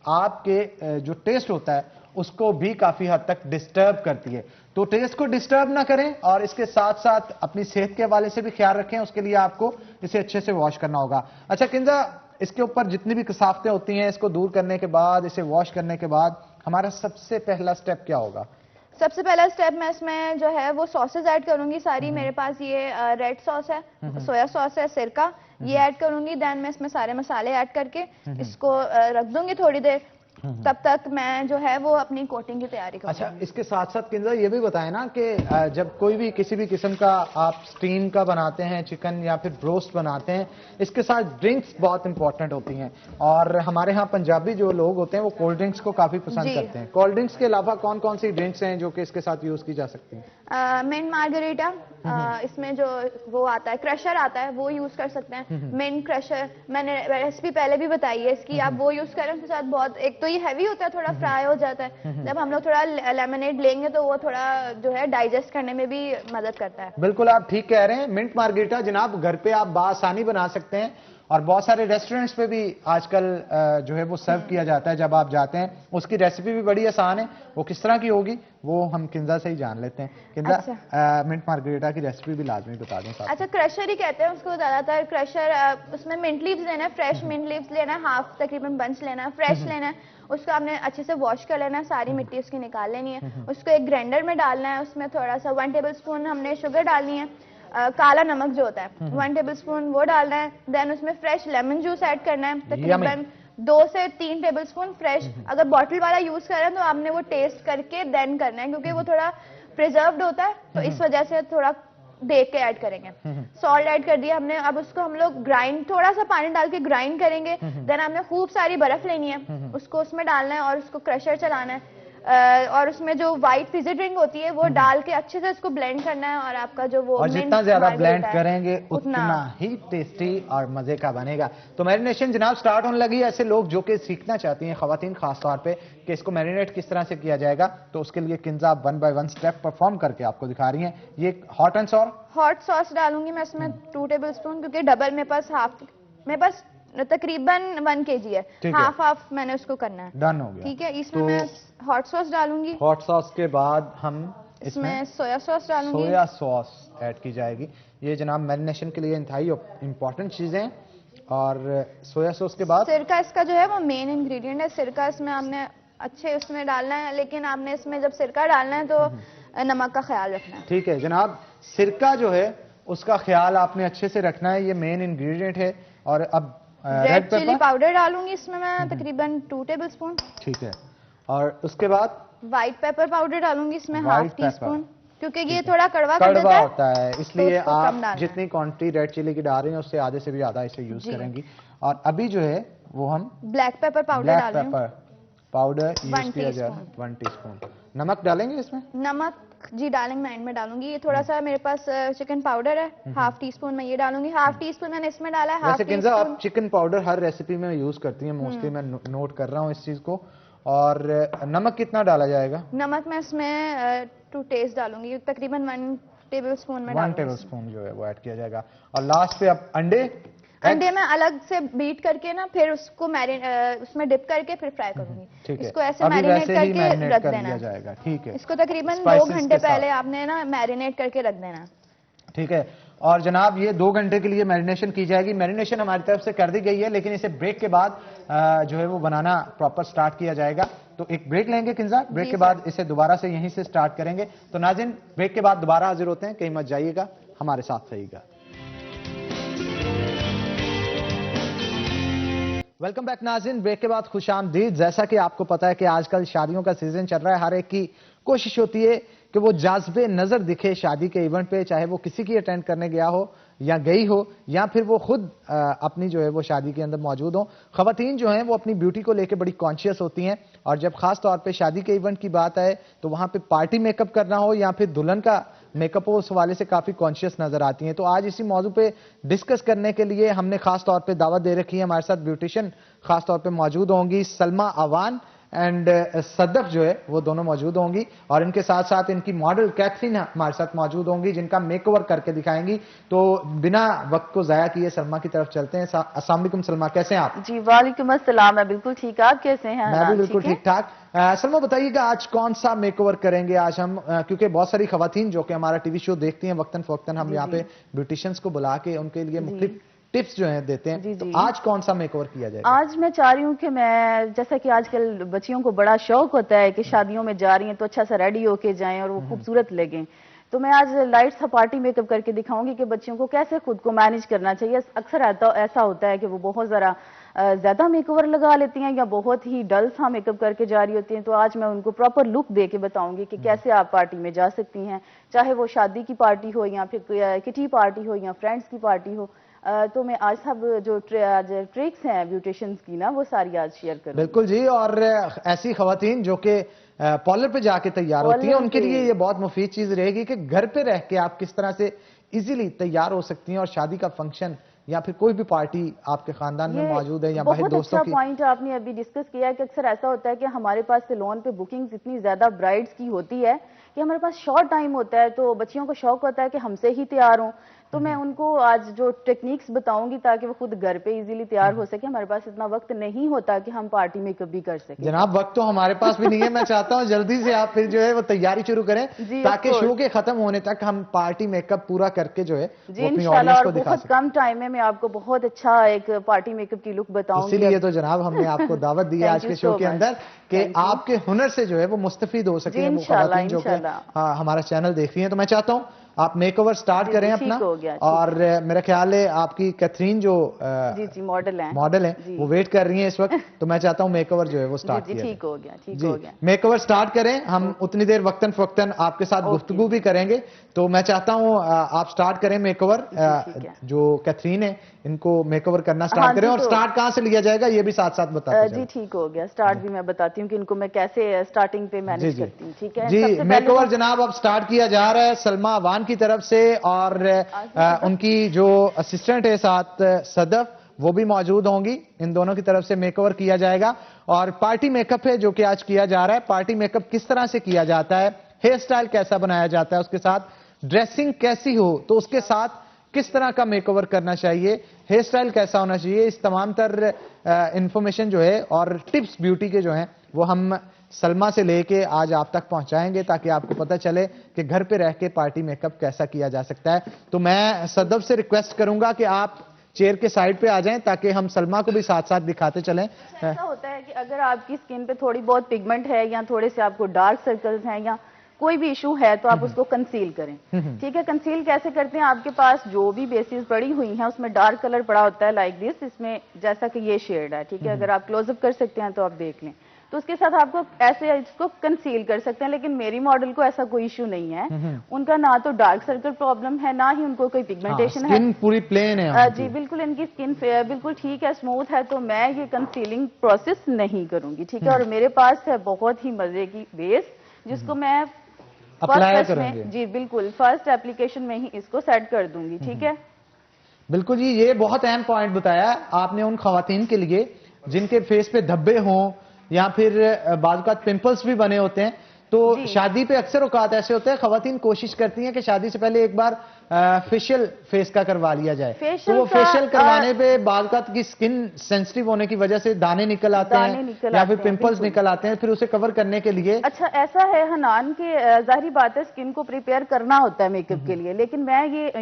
आपके जो टेस्ट होता है उसको भी काफी हद तक डिस्टर्ब करती है। तो टेस्ट को डिस्टर्ब ना करें और इसके साथ साथ अपनी सेहत के हवाले से भी ख्याल रखें, उसके लिए आपको इसे अच्छे से वॉश करना होगा। अच्छा किंजा, इसके ऊपर जितनी भी कसावतें होती हैं, इसको दूर करने के बाद, इसे वॉश करने के बाद हमारा सबसे पहला स्टेप क्या होगा? सबसे पहला स्टेप मैं इसमें जो है वो सॉसेज ऐड करूंगी सारी। मेरे पास ये रेड सॉस है, सोया सॉस है, सिरका, ये ऐड करूंगी। देन मैं इसमें सारे मसाले ऐड करके इसको रख दूंगी थोड़ी देर, तब तक मैं जो है वो अपनी कोटिंग की तैयारी करूंगी। अच्छा, इसके साथ साथ किंजा ये भी बताएं ना कि जब कोई भी किसी भी किस्म का आप स्टीम का बनाते हैं चिकन या फिर ब्रोस्ट बनाते हैं, इसके साथ ड्रिंक्स बहुत इंपॉर्टेंट होती हैं, और हमारे यहाँ पंजाबी जो लोग होते हैं वो कोल्ड ड्रिंक्स को काफी पसंद करते हैं। कोल्ड ड्रिंक्स के अलावा कौन कौन सी ड्रिंक्स हैं जो कि इसके साथ यूज की जा सकती हैं? मिंट मार्गरीटा, इसमें जो वो आता है क्रशर आता है वो यूज कर सकते हैं। मिंट क्रशर मैंने रेसिपी पहले भी बताई है इसकी, आप वो यूज करें। उसके साथ बहुत, एक तो ये हैवी होता है, थोड़ा फ्राई हो जाता है, जब हम लोग थोड़ा लेमनेड लेंगे तो वो थोड़ा जो है डाइजेस्ट करने में भी मदद करता है। बिल्कुल आप ठीक कह रहे हैं। मिंट मार्गरीटा जनाब घर पे आप बासानी बना सकते हैं, और बहुत सारे रेस्टोरेंट्स पे भी आजकल जो है वो सर्व किया जाता है जब आप जाते हैं। उसकी रेसिपी भी बड़ी आसान है, वो किस तरह की होगी वो हम किंजा से ही जान लेते हैं। किंजा, अच्छा। मिंट मार्गरीटा की रेसिपी भी लाजमी बता दें साथ। अच्छा, क्रशर ही कहते हैं उसको ज्यादातर। क्रशर, उसमें मिंट लीव्स लेना है, फ्रेश मिंट लीव्स लेना है, हाफ तकरीबन बंच लेना है, फ्रेश लेना है। उसको आपने अच्छे से वॉश कर लेना है, सारी मिट्टी उसकी निकाल लेनी है। उसको एक ग्राइंडर में डालना है, उसमें थोड़ा सा 1 टेबल स्पून हमने शुगर डालनी है, काला नमक जो होता है 1 टेबलस्पून वो डालना है। देन उसमें फ्रेश लेमन जूस ऐड करना है, तकरीबन 2 से 3 टेबलस्पून फ्रेश। अगर बॉटल वाला यूज कर रहे हैं तो आपने वो टेस्ट करके देन करना है, क्योंकि वो थोड़ा प्रिजर्व्ड होता है, तो इस वजह से थोड़ा देख के ऐड करेंगे। सॉल्ट ऐड कर दिया हमने। अब उसको हम लोग ग्राइंड, थोड़ा सा पानी डाल के ग्राइंड करेंगे। देन हमने खूब सारी बर्फ लेनी है, उसको उसमें डालना है और उसको क्रशर चलाना है, और उसमें जो व्हाइट फिजी ड्रिंक होती है वो डाल के अच्छे से उसको ब्लेंड करना है। और आपका जो वो और जितना ज्यादा ब्लेंड करेंगे उतना ही टेस्टी और मजे का बनेगा। तो मैरिनेशन जनाब स्टार्ट होने लगी। ऐसे लोग जो कि सीखना चाहती हैं, खवातीन खास तौर पे, कि इसको मैरिनेट किस तरह से किया जाएगा, तो उसके लिए किंजा 1 बाय 1 स्टेप परफॉर्म करके आपको दिखा रही हैं। ये हॉट सॉस डालूंगी मैं इसमें 2 टेबलस्पून, क्योंकि डबल मेरे पास तकरीबन 1 kg है, हाफ मैंने उसको करना है। डन हो गया, ठीक है। इसमें मैं हॉट सॉस डालूंगी। हॉट सॉस के बाद हम इसमें सोया सॉस डालूंगी। सोया सॉस ऐड की जाएगी। ये जनाब मैरिनेशन के लिए इंतहाई इंपॉर्टेंट चीजें। और सोया सॉस के बाद सिरका इसका जो है वो मेन इंग्रेडिएंट है। सिरका इसमें हमने अच्छे उसमें डालना है, लेकिन आपने इसमें जब सिरका डालना है तो नमक का ख्याल रखना है। ठीक है जनाब, सिरका जो है उसका ख्याल आपने अच्छे से रखना है, ये मेन इंग्रेडिएंट है। और अब रेड चिली पाउडर डालूंगी इसमें मैं तकरीबन 2 टेबलस्पून। ठीक है। और उसके बाद व्हाइट पेपर पाउडर डालूंगी इसमें हाफ टीस्पून, क्योंकि ये थोड़ा कड़वा होता है, इसलिए आप जितनी क्वांटिटी रेड चिली की डाल रही हैं उससे आधे से भी ज्यादा इसे यूज करेंगी। और अभी जो है वो हम ब्लैक पेपर पाउडर डाल रहे हैं। 1 टीस्पून। नमक डालेंगे इसमें? नमक जी डालेंगे, मैं एंड में डालूंगी। ये थोड़ा सा मेरे पास चिकन पाउडर है, हाफ टीस्पून मैं ये डालूंगी। हाफ टीस्पून मैंने इसमें डाला है। वैसे किंजा आप चिकन पाउडर हर रेसिपी में यूज करती हैं मोस्टली, मैं नोट कर रहा हूँ इस चीज को। और नमक कितना डाला जाएगा? नमक मैं इसमें टू टेस्ट डालूंगी, तकरीबन 1 टेबलस्पून में 1 टेबलस्पून जो है वो ऐड किया जाएगा। और लास्ट पे अब अंडे में अलग से बीट करके ना, फिर उसको उसमें डिप करके फिर फ्राई करूंगी। ठीक है, इसको ऐसे मैरिनेट करके रख देना जाएगा। ठीक है, इसको तकरीबन 2 घंटे पहले आपने ना मैरिनेट करके रख देना। ठीक है। और जनाब ये 2 घंटे के लिए मैरिनेशन की जाएगी। मैरिनेशन हमारी तरफ से कर दी गई है, लेकिन इसे ब्रेक के बाद जो है वो बनाना प्रॉपर स्टार्ट किया जाएगा। तो एक ब्रेक लेंगे किंजा, ब्रेक के बाद इसे दोबारा से यहीं से स्टार्ट करेंगे। तो नाज़रीन ब्रेक के बाद दोबारा हाजिर होते हैं, कहीं मत जाइएगा, हमारे साथ रहिएगा। वेलकम बैक नाज़रीन, ब्रेक के बाद खुशामदीद। जैसा कि आपको पता है कि आजकल शादियों का सीजन चल रहा है, हर एक की कोशिश होती है कि वो जाज़बे नजर दिखे शादी के इवेंट पे, चाहे वो किसी की अटेंड करने गया हो या गई हो, या फिर वो खुद अपनी जो है वो शादी के अंदर मौजूद हो। खवातीन जो हैं वो अपनी ब्यूटी को लेकर बड़ी कॉन्शियस होती हैं, और जब खास तौर पे शादी के इवेंट की बात आए तो वहां पे पार्टी मेकअप करना हो या फिर दुल्हन का मेकअप हो, उस हवाले से काफी कॉन्शियस नजर आती हैं। तो आज इसी मौजू पे डिस्कस करने के लिए हमने खास तौर पे दावत दे रखी है। हमारे साथ ब्यूटिशियन खास तौर पे मौजूद होंगी, सलमा अवान एंड सदफ जो है वो दोनों मौजूद होंगी, और इनके साथ साथ इनकी मॉडल कैथरीन हमारे साथ मौजूद होंगी, जिनका मेकओवर करके दिखाएंगी। तो बिना वक्त को जाया किए सलमा की तरफ चलते हैं। अस्सलाम वालेकुम सलमा, कैसे हैं आप? जी वालेकुम अस्सलाम, मैं बिल्कुल ठीक, आप कैसे हैं? मैं भी बिल्कुल ठीक ठाक। सलमा बताइएगा आज कौन सा मेकओवर करेंगे आज हम, क्योंकि बहुत सारी खवातीन जो कि हमारा टीवी शो देखती हैं वक्तन फवक्तन, हम यहाँ पे ब्यूटिशियंस को बुला के उनके लिए मुख्तलिफ टिप्स जो हैं देते हैं। तो आज कौन सा मेकओवर किया जाएगा? आज मैं चाह रही हूँ कि मैं, जैसा कि आजकल बच्चियों को बड़ा शौक होता है कि शादियों में जा रही हैं तो अच्छा सा रेडी होके जाएं और वो खूबसूरत लगें, तो मैं आज लाइट सा पार्टी मेकअप करके दिखाऊंगी कि बच्चियों को कैसे खुद को मैनेज करना चाहिए। अक्सर ऐसा होता है कि वो बहुत ज़रा ज़्यादा मेकओवर लगा लेती हैं या बहुत ही डल सा मेकअप करके जा रही होती हैं। तो आज मैं उनको प्रॉपर लुक दे के बताऊंगी कि कैसे आप पार्टी में जा सकती हैं, चाहे वो शादी की पार्टी हो या फिर किटी पार्टी हो या फ्रेंड्स की पार्टी हो। तो मैं आज सब जो ट्रिक्स हैं ब्यूटिशियंस की ना, वो सारी आज शेयर करूंगी। बिल्कुल जी। और ऐसी खवातीन जो कि पार्लर पे जाके तैयार होती हैं, उनके लिए ये बहुत मुफीद चीज रहेगी कि घर पे रह के आप किस तरह से इजीली तैयार हो सकती हैं, और शादी का फंक्शन या फिर कोई भी पार्टी आपके खानदान में मौजूद है या बाहर दोस्तों की। पॉइंट आपने अभी डिस्कस किया है कि अक्सर ऐसा होता है कि हमारे पास सैलून पे बुकिंग्स इतनी ज्यादा ब्राइड्स की होती है कि हमारे पास शॉर्ट टाइम होता है, तो बच्चियों को शौक होता है कि हमसे ही तैयार हों। तो मैं उनको आज जो टेक्निक्स बताऊंगी ताकि वो खुद घर पे इजीली तैयार हो सके। हमारे पास इतना वक्त नहीं होता कि हम पार्टी मेकअप भी कर सकें। जनाब वक्त तो हमारे पास भी नहीं है। मैं चाहता हूँ जल्दी से आप फिर जो है वो तैयारी शुरू करें ताकि शो के खत्म होने तक हम पार्टी मेकअप पूरा करके जो है जी इंशाल्लाह, और बहुत कम टाइम में मैं आपको बहुत अच्छा एक पार्टी मेकअप की लुक बताऊंगी। इसीलिए तो जनाब हमने आपको दावत दी है आज के शो के अंदर कि आपके हुनर से जो है वो मुस्तफीद हो सके जो हमारा चैनल देख रही है। तो मैं चाहता हूँ आप मेकओवर स्टार्ट करें ठीक अपना। हो गया, और मेरा ख्याल है आपकी कैथरीन जो जी मॉडल है वो वेट कर रही है इस वक्त, तो मैं चाहता हूँ मेकओवर जो है वो स्टार्ट किया। ठीक हो गया, ठीक हो गया। मेकओवर स्टार्ट करें, हम उतनी देर वक्तन फवक्तन आपके साथ गुफ्तगू भी करेंगे। तो मैं चाहता हूँ आप स्टार्ट करें मेकओवर, जो कैथरीन है इनको मेकओवर करना स्टार्ट करें। और स्टार्ट कहाँ से लिया जाएगा ये भी साथ साथ बताते जी ठीक हो गया। स्टार्ट भी मैं बताती हूँ कि इनको मैं कैसे स्टार्टिंग पे मैनेज करती हूँ। ठीक है जी, मेकओवर जनाब अब स्टार्ट किया जा रहा है सलमा अवान की तरफ से, और उनकी जो असिस्टेंट है साथ सदफ वो भी मौजूद होंगी। इन दोनों की तरफ से मेकओवर किया जाएगा। और पार्टी मेकअप है जो कि आज किया जा रहा है। पार्टी मेकअप किस तरह से किया जाता है, हेयर स्टाइल कैसा बनाया जाता है, उसके साथ ड्रेसिंग कैसी हो, तो उसके साथ किस तरह का मेकओवर करना चाहिए, हेयर स्टाइल कैसा होना चाहिए, इस तमाम तर इंफॉर्मेशन जो है और टिप्स ब्यूटी के जो हैं वो हम सलमा से लेके आज आप तक पहुंचाएंगे, ताकि आपको पता चले कि घर पे रह के पार्टी मेकअप कैसा किया जा सकता है। तो मैं सदफ से रिक्वेस्ट करूंगा कि आप चेयर के साइड पे आ जाएं ताकि हम सलमा को भी साथ साथ दिखाते चलें। ऐसा होता है कि अगर आपकी स्किन पे थोड़ी बहुत पिगमेंट है या थोड़े से आपको डार्क सर्कल्स हैं या कोई भी इशू है तो आप उसको कंसील करें। ठीक है, कंसील कैसे करते हैं? आपके पास जो भी बेसिस पड़ी हुई हैं उसमें डार्क कलर पड़ा होता है लाइक दिस, इसमें जैसा कि ये शेड है। ठीक है, अगर आप क्लोजअप कर सकते हैं तो आप देख लें, तो उसके साथ आपको ऐसे इसको कंसील कर सकते हैं। लेकिन मेरी मॉडल को ऐसा कोई इशू नहीं है, उनका ना तो डार्क सर्कल प्रॉब्लम है ना ही उनको कोई पिगमेंटेशन है, स्किन पूरी प्लेन है जी बिल्कुल, इनकी स्किन बिल्कुल ठीक है, स्मूथ है, तो मैं ये कंसीलिंग प्रोसेस नहीं करूंगी। ठीक है, और मेरे पास है बहुत ही मजे की बेस जिसको मैं फर्स्ट में, जी बिल्कुल फर्स्ट एप्लीकेशन में ही इसको सेट कर दूंगी। ठीक है, बिल्कुल जी, ये बहुत अहम पॉइंट बताया आपने उन खवातीन के लिए जिनके फेस पे धब्बे हों या फिर बाज़ पिंपल्स भी बने होते हैं। तो शादी पे अक्सर औकात ऐसे होते हैं, खवातीन कोशिश करती हैं कि शादी से पहले एक बार फेशियल फेस का करवा लिया जाए। तो वो फेशियल करवाने पे बाज़ की स्किन सेंसिटिव होने की वजह से दाने निकल आते हैं या फिर पिंपल्स निकल आते हैं, फिर उसे कवर करने के लिए अच्छा ऐसा है हनान के जाहिर बात है स्किन को प्रिपेयर करना होता है मेकअप के लिए, लेकिन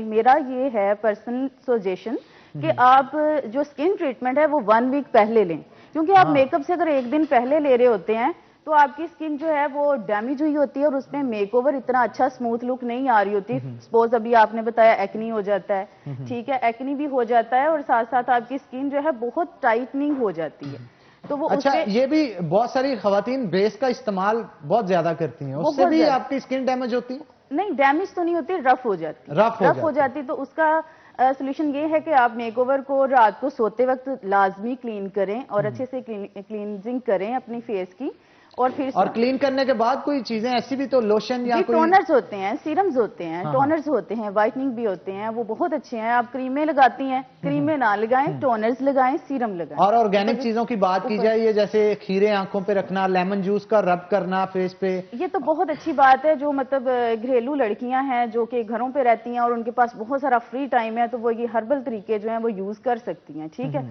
मेरा ये है पर्सनल सजेशन कि आप जो स्किन ट्रीटमेंट है वो 1 वीक पहले लें, क्योंकि आप मेकअप से अगर 1 दिन पहले ले रहे होते हैं तो आपकी स्किन जो है वो डैमेज हुई होती है और उसमें मेकओवर इतना अच्छा स्मूथ लुक नहीं आ रही होती। सपोज अभी आपने बताया एक्नी हो जाता है, ठीक है, एक्नी भी हो जाता है और साथ साथ आपकी स्किन जो है बहुत टाइटनिंग हो जाती है। तो वो अच्छा ये भी बहुत सारी खवातीन बेस का इस्तेमाल बहुत ज्यादा करती हैं, उससे भी आपकी स्किन डैमेज होती है? नहीं, डैमेज तो नहीं होती, रफ हो जाती, रफ हो जाती। तो उसका सोल्यूशन ये है कि आप मेकओवर को रात को सोते वक्त लाजमी क्लीन करें और अच्छे से क्लींजिंग करें अपनी फेस की, और फिर क्लीन करने के बाद कोई चीजें ऐसी भी तो लोशन या कोई टोनर्स होते हैं, सीरम्स होते हैं, टोनर्स होते हैं, व्हाइटनिंग भी होते हैं, वो बहुत अच्छे हैं। आप क्रीमें लगाती हैं, क्रीमें ना लगाएं, टोनर्स लगाएं, सीरम लगाएं। और ऑर्गेनिक चीजों की बात की जाए, ये जैसे खीरे आंखों पे रखना, लेमन जूस का रब करना फेस पे, ये तो बहुत अच्छी बात है। जो मतलब घरेलू लड़कियां हैं जो कि घरों पे रहती हैं और उनके पास बहुत सारा फ्री टाइम है, तो वो ये हर्बल तरीके जो हैं वो यूज कर सकती हैं। ठीक है,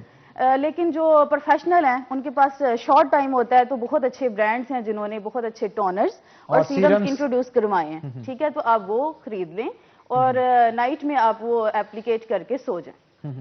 लेकिन जो प्रोफेशनल हैं उनके पास शॉर्ट टाइम होता है, तो बहुत अच्छे ब्रांड्स हैं जिन्होंने बहुत अच्छे टोनर्स और सीरम्स इंट्रोड्यूस करवाए हैं। ठीक है, तो आप वो खरीद लें और नाइट में आप वो एप्लीकेट करके सो जाएं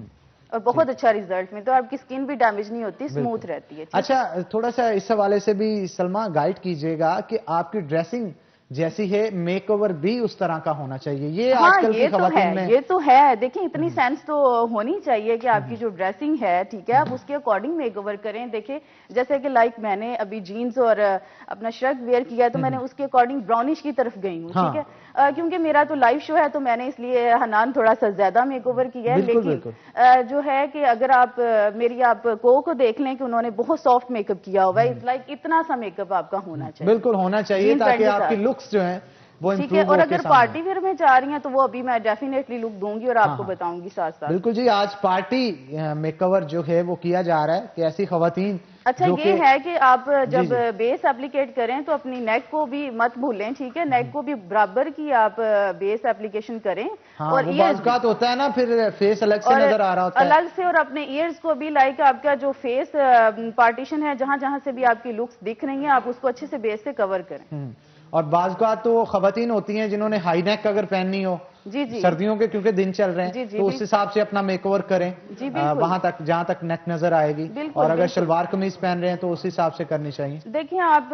और बहुत अच्छा रिजल्ट में, तो आपकी स्किन भी डैमेज नहीं होती, स्मूथ रहती है। अच्छा थोड़ा सा इस हवाले से भी सलमा गाइड कीजिएगा कि आपकी ड्रेसिंग जैसी है मेकओवर भी उस तरह का होना चाहिए। ये आजकल की खवातीन में ये तो है। देखिए इतनी सेंस तो होनी चाहिए कि आपकी जो ड्रेसिंग है, ठीक है, आप उसके अकॉर्डिंग मेकओवर करें। देखिए जैसे कि लाइक मैंने अभी जीन्स और अपना शर्ट वेयर किया तो मैंने उसके अकॉर्डिंग ब्राउनिश की तरफ गई हूँ। ठीक है, क्योंकि मेरा तो लाइव शो है तो मैंने इसलिए हनान थोड़ा सा ज्यादा मेकओवर किया है। लेकिन जो है कि अगर आप मेरी आप को देख लें कि उन्होंने बहुत सॉफ्ट मेकअप किया हुआ है, लाइक इतना सा मेकअप आपका होना चाहिए, बिल्कुल होना चाहिए, ताकि आपकी लुक जो है वो ठीक है। और अगर पार्टी वेयर में जा रही हैं तो वो अभी मैं डेफिनेटली लुक दूंगी और आपको बताऊंगी साथ साथ। बिल्कुल जी, आज पार्टी मेकओवर जो है वो किया जा रहा है कि ऐसी खवातीन। अच्छा ये है कि आप जब बेस एप्लीकेट करें तो अपनी नेक को भी मत भूलें। ठीक है, नेक को भी बराबर की आप बेस एप्लीकेशन करें। और ईयर्स होता है ना, फिर फेस अलग से नजर आ रहा होता है अलग से, और अपने ईयर्स को भी लाइक आपका जो फेस पार्टीशन है जहां जहां से भी आपकी लुक्स दिख रही हैं आप उसको अच्छे से बेस से कवर करें। और बाज़ का तो खवातीन होती हैं जिन्होंने हाई नेक अगर पहननी हो जी जी सर्दियों के, क्योंकि दिन चल रहे हैं, जी, जी, तो उस हिसाब से अपना मेकओवर करें जी, बिल्कुल। वहां तक जहां तक नेक नजर आएगी। बिल्कुल, और अगर बिल्कुल। शलवार कमीज पहन रहे हैं तो उस हिसाब से करनी चाहिए। देखिए आप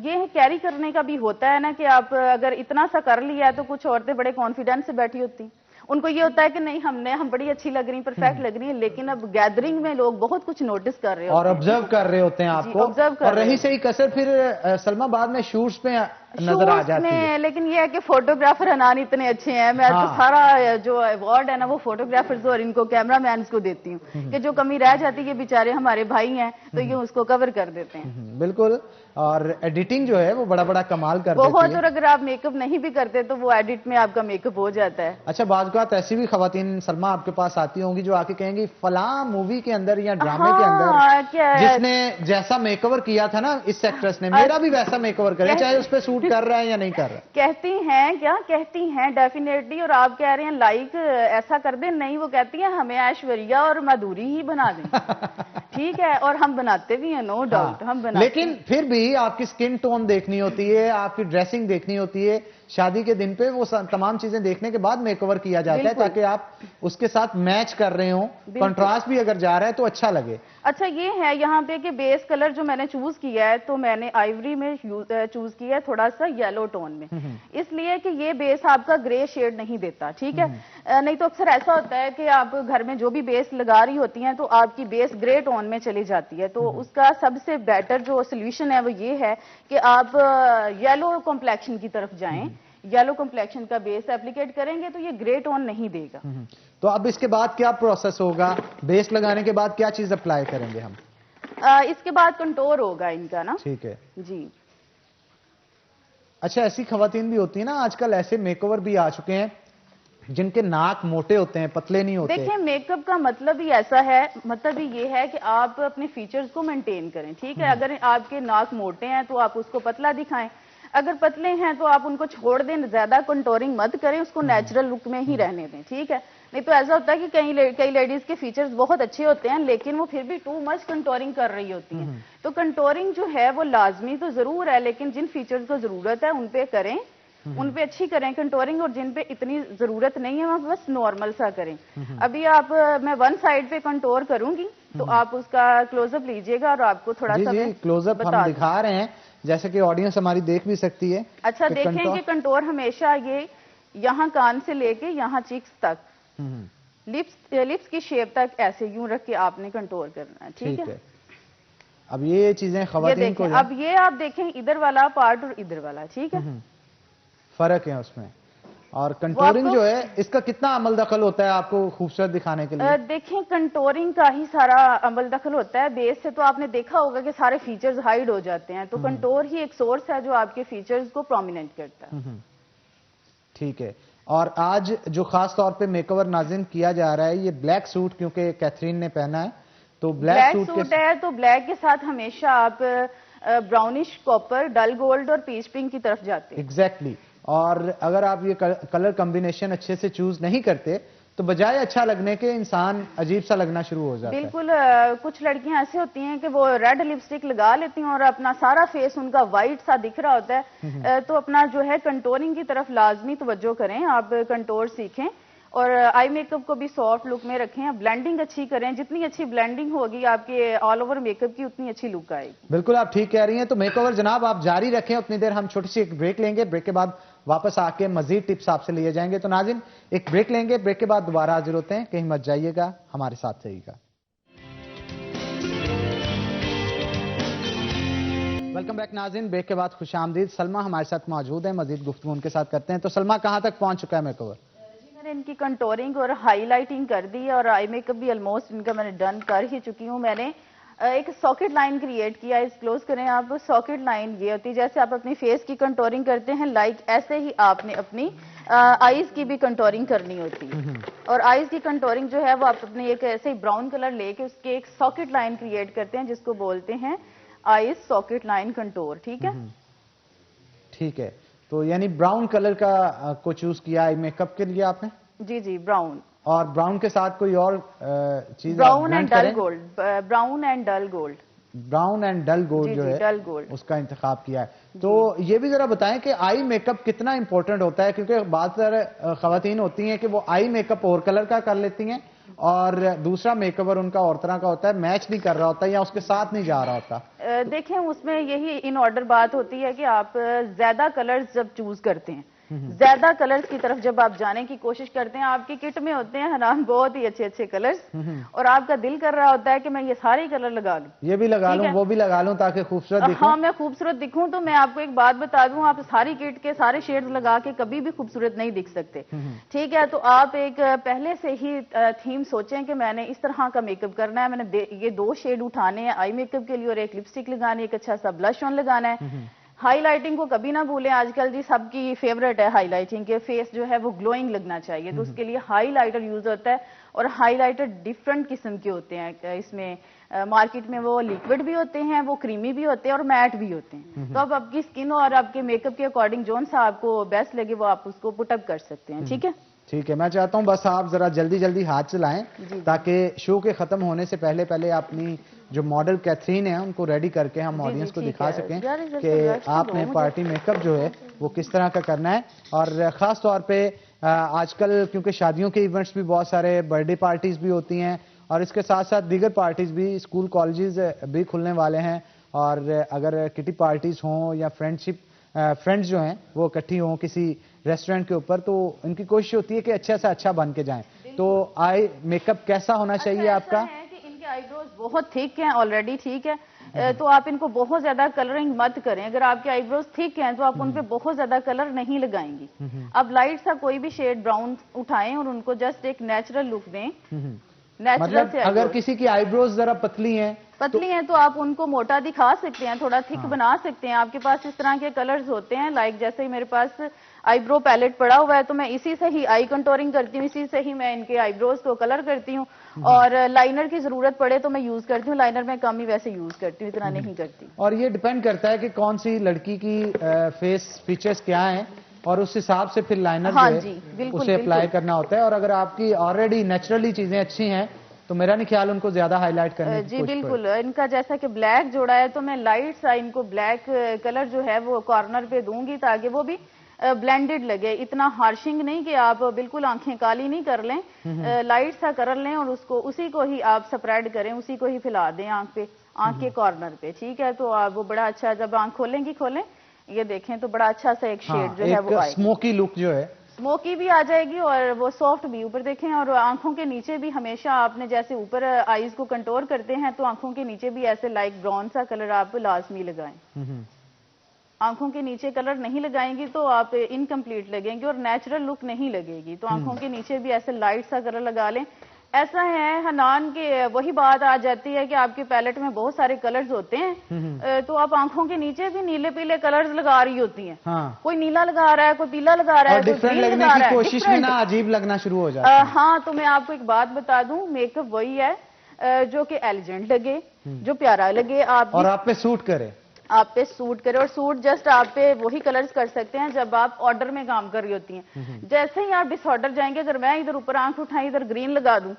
ये कैरी करने का भी होता है ना कि आप अगर इतना सा कर लिया है तो कुछ औरतें बड़े कॉन्फिडेंस से बैठी होती, उनको ये होता है कि नहीं हम बड़ी अच्छी लग रही, परफेक्ट लग रही है, लेकिन अब गैदरिंग में लोग बहुत कुछ नोटिस कर रहे होते और हैं ऑब्जर्व कर रहे होते हैं आपको, ऑब्जर्व कर और रहे रही होते सही कसर फिर सलमा बाद में शूट्स पे नजर आ शूट्स जाती है। में। लेकिन ये है कि फोटोग्राफर हनान इतने अच्छे हैं, मैं तो हाँ। सारा जो अवार्ड है ना वो फोटोग्राफर्स और इनको कैमरामैन को देती हूँ कि जो कमी रह जाती है बेचारे हमारे भाई हैं तो ये उसको कवर कर देते हैं। बिल्कुल। और एडिटिंग जो है वो बड़ा बड़ा कमाल कर देती बहुत, है। और अगर आप मेकअप नहीं भी करते तो वो एडिट में आपका मेकअप हो जाता है। अच्छा, बाज़ बात ऐसी भी खवातीन सलमा आपके पास आती होंगी जो आके कहेंगी फलां मूवी के अंदर या ड्रामे के अंदर क्या जिसने जैसा मेकओवर किया था ना इस एक्ट्रेस ने, मेरा भी वैसा मेकओवर करे, चाहे उस पर सूट कर रहा है या नहीं कर रहा। कहती हैं, क्या कहती हैं डेफिनेटली। और आप कह रहे हैं लाइक ऐसा कर दे, नहीं वो कहती हैं हमें ऐश्वर्या और माधुरी ही बना दें। ठीक है, और हम बनाते भी हैं, नो डाउट हम बनाते। लेकिन फिर भी आपकी स्किन टोन देखनी होती है, आपकी ड्रेसिंग देखनी होती है, शादी के दिन पे वो तमाम चीजें देखने के बाद मेकओवर किया जाता है ताकि आप उसके साथ मैच कर रहे हो, कंट्रास्ट भी अगर जा रहा है तो अच्छा लगे। अच्छा ये है यहाँ पे कि बेस कलर जो मैंने चूज किया है तो मैंने आइवरी में चूज किया है, थोड़ा सा येलो टोन में, इसलिए कि ये बेस आपका ग्रे शेड नहीं देता। ठीक है, नहीं तो अक्सर ऐसा होता है कि आप घर में जो भी बेस लगा रही होती हैं तो आपकी बेस ग्रे टोन में चली जाती है। तो उसका सबसे बेटर जो सोल्यूशन है वो ये है कि आप येलो कॉम्प्लेक्शन की तरफ जाएं, येलो कॉम्प्लेक्शन का बेस एप्लीकेट करेंगे तो ये ग्रे टोन नहीं देगा। तो अब इसके बाद क्या प्रोसेस होगा? बेस लगाने के बाद क्या चीज अप्लाई करेंगे हम? इसके बाद कंटोर होगा इनका ना। ठीक है जी। अच्छा, ऐसी खवातीन भी होती है ना आजकल, ऐसे मेकओवर भी आ चुके हैं जिनके नाक मोटे होते हैं, पतले नहीं होते। देखिए मेकअप का मतलब ही ऐसा है, मतलब ही ये है कि आप अपने फीचर्स को मेंटेन करें। ठीक है, अगर आपके नाक मोटे हैं तो आप उसको पतला दिखाएं, अगर पतले हैं तो आप उनको छोड़ दें, ज्यादा कंटोरिंग मत करें, उसको नेचुरल लुक में ही रहने दें। ठीक है, नहीं तो ऐसा होता है कि कई लेडीज के फीचर्स बहुत अच्छे होते हैं लेकिन वो फिर भी टू मच कंटोरिंग कर रही होती हैं। तो कंटोरिंग जो है वो लाजमी तो जरूर है, लेकिन जिन फीचर्स को जरूरत है उन पे करें, उन पे अच्छी करें कंटोरिंग, और जिन पे इतनी जरूरत नहीं है वहां बस नॉर्मल सा करें। अभी आप मैं वन साइड पे कंटोर करूंगी तो आप उसका क्लोजअप लीजिएगा और आपको थोड़ा सा क्लोजअप हम दिखा रहे हैं जैसे कि ऑडियंस हमारी देख भी सकती है। अच्छा देखें कि कंटोर हमेशा ये यहाँ कान से लेके यहाँ चीक्स तक, लिप्स की शेप तक ऐसे यूं रख के आपने कंटोर करना है। ठीक है, अब ये चीजें खवातीन को, अब ये आप देखें इधर वाला पार्ट और इधर वाला, ठीक है, फर्क है उसमें। और कंटोरिंग जो है इसका कितना अमल दखल होता है आपको खूबसूरत दिखाने के लिए? देखें कंटोरिंग का ही सारा अमल दखल होता है। बेस से तो आपने देखा होगा कि सारे फीचर्स हाइड हो जाते हैं, तो कंटोर ही एक सोर्स है जो आपके फीचर्स को प्रोमिनेंट करता है। ठीक है, और आज जो खास तौर पे मेकओवर नाज़रीन किया जा रहा है, ये ब्लैक सूट क्योंकि कैथरीन ने पहना है, तो ब्लैक सूट है तो ब्लैक के साथ हमेशा आप ब्राउनिश, कॉपर, डल गोल्ड और पीच पिंक की तरफ जाते हैं। एग्जैक्टली। और अगर आप ये कलर कॉम्बिनेशन अच्छे से चूज नहीं करते तो बजाय अच्छा लगने के इंसान अजीब सा लगना शुरू हो जाता है। बिल्कुल, कुछ लड़कियां ऐसी होती हैं कि वो रेड लिपस्टिक लगा लेती हैं और अपना सारा फेस उनका वाइट सा दिख रहा होता है। तो अपना जो है कंटोरिंग की तरफ लाजमी तवज्जो करें, आप कंटोर सीखें और आई मेकअप को भी सॉफ्ट लुक में रखें, ब्लेंडिंग अच्छी करें। जितनी अच्छी ब्लेंडिंग होगी आपके ऑल ओवर मेकअप की उतनी अच्छी लुक आएगी। बिल्कुल आप ठीक कह रही हैं। तो मेकओवर जनाब आप जारी रखें, उतनी देर हम छोटी सी एक ब्रेक लेंगे, ब्रेक के बाद वापस आके मजीद टिप्स आपसे लिए जाएंगे। तो नाज़रीन एक ब्रेक लेंगे, ब्रेक के बाद दोबारा हाजिर होते हैं, कहीं मत जाइएगा, हमारे साथ रहिएगा। वेलकम बैक नाज़रीन, ब्रेक के बाद खुशामदीद। सलमा हमारे साथ मौजूद है, मजीद गुफ्तगू उनके साथ करते हैं। तो सलमा कहाँ तक पहुंच चुका है मेकओवर? मैंने इनकी कंटोरिंग और हाईलाइटिंग कर दी और आई मेकअप भी ऑलमोस्ट इनका मैंने डन कर ही चुकी हूँ। मैंने एक सॉकेट लाइन क्रिएट किया, इस क्लोज करें आप। सॉकेट लाइन ये होती है जैसे आप अपनी फेस की कंटोरिंग करते हैं, लाइक ऐसे ही आपने अपनी आईज की भी कंटोरिंग करनी होती है। और आईज की कंटोरिंग जो है वो आप अपने एक ऐसे ही ब्राउन कलर लेके उसके एक सॉकेट लाइन क्रिएट करते हैं जिसको बोलते हैं आईज सॉकेट लाइन कंटोर। ठीक है, ठीक है। तो यानी ब्राउन कलर का को चूज किया आई मेकअप के लिए आपने? जी जी, ब्राउन। और ब्राउन के साथ कोई और चीज? Brown and dull gold, brown and dull gold. Brown and dull gold जो है डल गोल्ड उसका इंतखाब किया है। तो ये भी जरा बताएं कि आई मेकअप कितना इंपॉर्टेंट होता है, क्योंकि बहुत सारे खवातीन होती हैं कि वो आई मेकअप और कलर का कर लेती हैं और दूसरा मेकअप उनका और तरह का होता है, मैच नहीं कर रहा होता या उसके साथ नहीं जा रहा होता। देखें उसमें यही इन ऑर्डर बात होती है कि आप ज्यादा कलर्स जब चूज करते हैं, ज्यादा कलर्स की तरफ जब आप जाने की कोशिश करते हैं, आपकी किट में होते हैं हनान बहुत ही अच्छे अच्छे कलर्स और आपका दिल कर रहा होता है कि मैं ये सारे कलर लगा लूं, ये भी लगा लूं, वो भी लगा लूं ताकि खूबसूरत दिखूं। हाँ मैं खूबसूरत दिखूं। तो मैं आपको एक बात बता दूं, आप सारी किट के सारे शेड्स लगा के कभी भी खूबसूरत नहीं दिख सकते, ठीक है। तो आप एक पहले से ही थीम सोचें कि मैंने इस तरह का मेकअप करना है, मैंने ये 2 शेड उठाने हैं आई मेकअप के लिए और एक लिपस्टिक लगानी है, एक अच्छा सा ब्लश ऑन लगाना है। हाईलाइटिंग को कभी ना भूलें, आजकल जी सबकी फेवरेट है हाईलाइटिंग के, फेस जो है वो ग्लोइंग लगना चाहिए, तो उसके लिए हाईलाइटर यूज होता है और हाईलाइटर डिफरेंट किस्म के होते हैं। इसमें मार्केट में वो लिक्विड भी होते हैं, वो क्रीमी भी होते हैं और मैट भी होते हैं। तो अब आपकी स्किन और आपके मेकअप के अकॉर्डिंग जोन सा आपको बेस्ट लगे वो आप उसको पुटअप कर सकते हैं, ठीक है। ठीक है, मैं चाहता हूं बस आप जरा जल्दी जल्दी हाथ चलाएं ताकि शो के खत्म होने से पहले पहले अपनी जो मॉडल कैथरीन है उनको रेडी करके हम ऑडियंस को दिखा सकें कि आपने पार्टी मेकअप जो है वो किस तरह का करना है। और खास तौर पे आजकल क्योंकि शादियों के इवेंट्स भी बहुत सारे, बर्थडे पार्टीज भी होती हैं और इसके साथ साथ दीगर पार्टीज भी, स्कूल कॉलेजेस भी खुलने वाले हैं और अगर किटी पार्टीज हों या फ्रेंड्स जो हैं वो इकट्ठी हों किसी रेस्टोरेंट के ऊपर, तो इनकी कोशिश होती है कि अच्छा से अच्छा बन के जाएं। तो आई मेकअप कैसा होना चाहिए आपका? है कि इनके आईब्रोज बहुत थिक हैं ऑलरेडी, ठीक है, तो आप इनको बहुत ज्यादा कलरिंग मत करें। अगर आपके आईब्रोज थिक हैं तो आप उन पे बहुत ज्यादा कलर नहीं लगाएंगी। अब लाइट सा कोई भी शेड ब्राउन उठाएं और उनको जस्ट एक नेचुरल लुक दें। मतलब अगर किसी की आईब्रोज जरा पतली हैं तो आप उनको मोटा दिखा सकते हैं, थोड़ा थिक बना सकते हैं। आपके पास इस तरह के कलर्स होते हैं, लाइक जैसे ही मेरे पास आईब्रो पैलेट पड़ा हुआ है तो मैं इसी से ही आई कंटोरिंग करती हूँ, इसी से ही मैं इनके आईब्रोज को कलर करती हूँ। और लाइनर की जरूरत पड़े तो मैं यूज करती हूँ, लाइनर में कम ही वैसे यूज करती हूँ, इतना नहीं करती। और ये डिपेंड करता है कि कौन सी लड़की की फेस फीचर्स क्या हैं और उस हिसाब से फिर लाइनर उसे अप्लाई करना होता है। और अगर आपकी ऑलरेडी नेचुरली चीजें अच्छी हैं तो मेरा नहीं ख्याल उनको ज्यादा हाईलाइट करने की जी बिल्कुल। इनका जैसा कि ब्लैक जोड़ा है तो मैं लाइट सा इनको ब्लैक कलर जो है वो कॉर्नर पे दूंगी ताकि वो भी ब्लेंडेड लगे, इतना हार्शिंग नहीं कि आप बिल्कुल आंखें काली नहीं कर लें, लाइट सा कर लें और उसको उसी को ही आप स्प्रेड करें, उसी को ही फैला दें आंख पे, आंख के कॉर्नर पे, ठीक है। तो आप वो बड़ा अच्छा, जब आंख खोलें ये देखें तो बड़ा अच्छा सा एक शेड जो है वो स्मोकी लुक जो है, स्मोकी भी आ जाएगी और वो सॉफ्ट भी। ऊपर देखें और आंखों के नीचे भी हमेशा आपने जैसे ऊपर आईज को कंटोर करते हैं तो आंखों के नीचे भी ऐसे लाइक ब्राउन सा कलर आप लाजमी लगाएं। आंखों के नीचे कलर नहीं लगाएंगी तो आप इनकम्प्लीट लगेंगे और नेचुरल लुक नहीं लगेगी। तो आंखों के नीचे भी ऐसे लाइट सा कलर लगा लें। ऐसा है हनान के वही बात आ जाती है कि आपके पैलेट में बहुत सारे कलर्स होते हैं, तो आप आंखों के नीचे भी नीले पीले कलर्स लगा रही होती हैं। हाँ। कोई नीला लगा रहा है, कोई पीला लगा रहा है, कोई डिफरेंट लगने की कोशिश में ना अजीब लगना शुरू हो जाता है। हाँ, तो मैं आपको एक बात बता दूं, मेकअप वही है जो कि एलिजेंट लगे, जो प्यारा लगे, आप और आप पे सूट करे, आप पे सूट करे। और सूट जस्ट आप पे वही कलर्स कर सकते हैं जब आप ऑर्डर में काम कर रही होती हैं। जैसे ही आप डिसऑर्डर जाएंगे, अगर मैं इधर ऊपर आंख उठाई इधर ग्रीन लगा दूं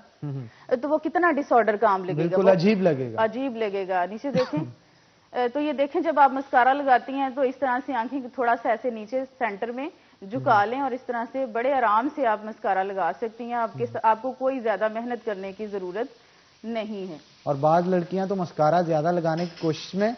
तो वो कितना डिसऑर्डर काम लगेगा, बिल्कुल अजीब लगेगा, अजीब लगेगा। नीचे देखें तो ये देखें जब आप मस्कारा लगाती हैं तो इस तरह से आंखें थोड़ा सा ऐसे नीचे सेंटर में झुका लें और इस तरह से बड़े आराम से आप मस्कारा लगा सकती हैं। आपको कोई ज्यादा मेहनत करने की जरूरत नहीं है। और बाद लड़कियां तो मस्कारा ज्यादा लगाने की कोशिश में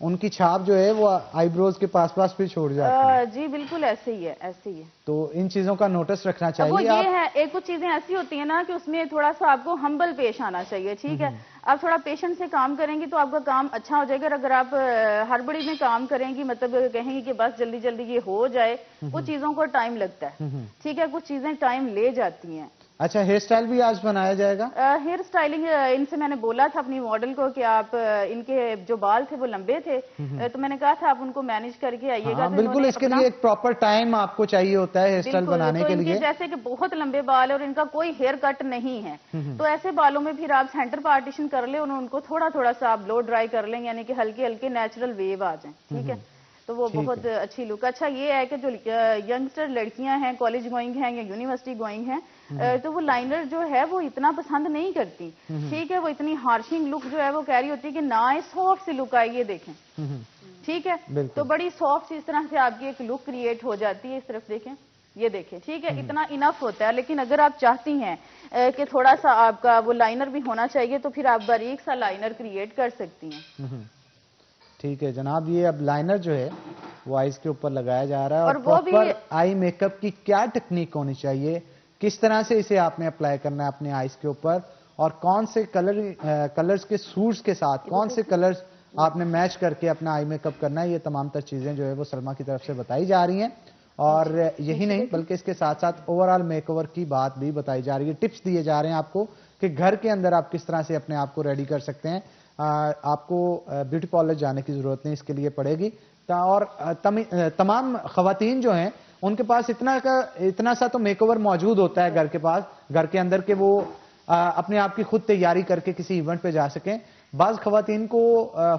उनकी छाप जो है वो आईब्रोज के पास भी छोड़ जाती है। जी बिल्कुल ऐसे ही है, ऐसे ही है। तो इन चीजों का नोटिस रखना चाहिए। वो ये है, एक कुछ चीजें ऐसी होती है ना कि उसमें थोड़ा सा आपको हम्बल पेश आना चाहिए, ठीक है। आप थोड़ा पेशेंस से काम करेंगी तो आपका काम अच्छा हो जाएगा। अगर आप हड़बड़ी में काम करेंगी, मतलब कहेंगी कि बस जल्दी जल्दी ये हो जाए, कुछ चीजों को टाइम लगता है, ठीक है, कुछ चीजें टाइम ले जाती हैं। अच्छा, हेयर स्टाइल भी आज बनाया जाएगा? हेयर स्टाइलिंग इनसे मैंने बोला था अपनी मॉडल को कि आप इनके जो बाल थे वो लंबे थे, तो मैंने कहा था आप उनको मैनेज करके आइएगा। बिल्कुल, इसके लिए एक प्रॉपर टाइम आपको चाहिए होता है हेयर स्टाइल बनाने के लिए। जैसे कि बहुत लंबे बाल है और इनका कोई हेयर कट नहीं है, तो ऐसे बालों में फिर आप सेंटर पार्टीशन कर ले और उनको थोड़ा थोड़ा सा आप ब्लो ड्राई कर लें, यानी कि हल्के हल्के नेचुरल वेव आ जाए, ठीक है। तो वो बहुत अच्छी लुक। अच्छा ये है कि जो यंगस्टर लड़कियां हैं, कॉलेज गोइंग हैं या यूनिवर्सिटी गोइंग हैं, तो वो लाइनर जो है वो इतना पसंद नहीं करती, ठीक है। वो इतनी हार्शिंग लुक जो है वो कह रही होती है कि ना सॉफ्ट सी लुक आई, ये देखें, ठीक है। तो बड़ी सॉफ्ट इस तरह से आपकी एक लुक क्रिएट हो जाती है। इस तरफ देखें, ये देखें, ठीक है, इतना इनफ होता है। लेकिन अगर आप चाहती हैं कि थोड़ा सा आपका वो लाइनर भी होना चाहिए, तो फिर आप बारीक सा लाइनर क्रिएट कर सकती हैं। ठीक है जनाब, ये अब लाइनर जो है वो आईज के ऊपर लगाया जा रहा है। और वो भी प्रॉपर आई मेकअप की क्या टेक्निक होनी चाहिए, किस तरह से इसे आपने अप्लाई करना है अपने आईज के ऊपर, और कौन से कलर्स के सूट्स के साथ कौन से कलर्स आपने मैच करके अपना आई मेकअप करना है, ये तमाम तर चीजें जो है वो सलमा की तरफ से बताई जा रही हैं। और यही नहीं बल्कि इसके साथ साथ ओवरऑल मेकओवर की बात भी बताई जा रही है, टिप्स दिए जा रहे हैं आपको कि घर के अंदर आप किस तरह से अपने आप को रेडी कर सकते हैं। आपको ब्यूटी पार्लर जाने की जरूरत नहीं इसके लिए पड़ेगी। और तमाम खवातीन जो हैं उनके पास इतना सा तो मेकओवर मौजूद होता है घर के पास, घर के अंदर, के वो अपने आप की खुद तैयारी करके किसी इवेंट पे जा सकें। बाज खवातीन को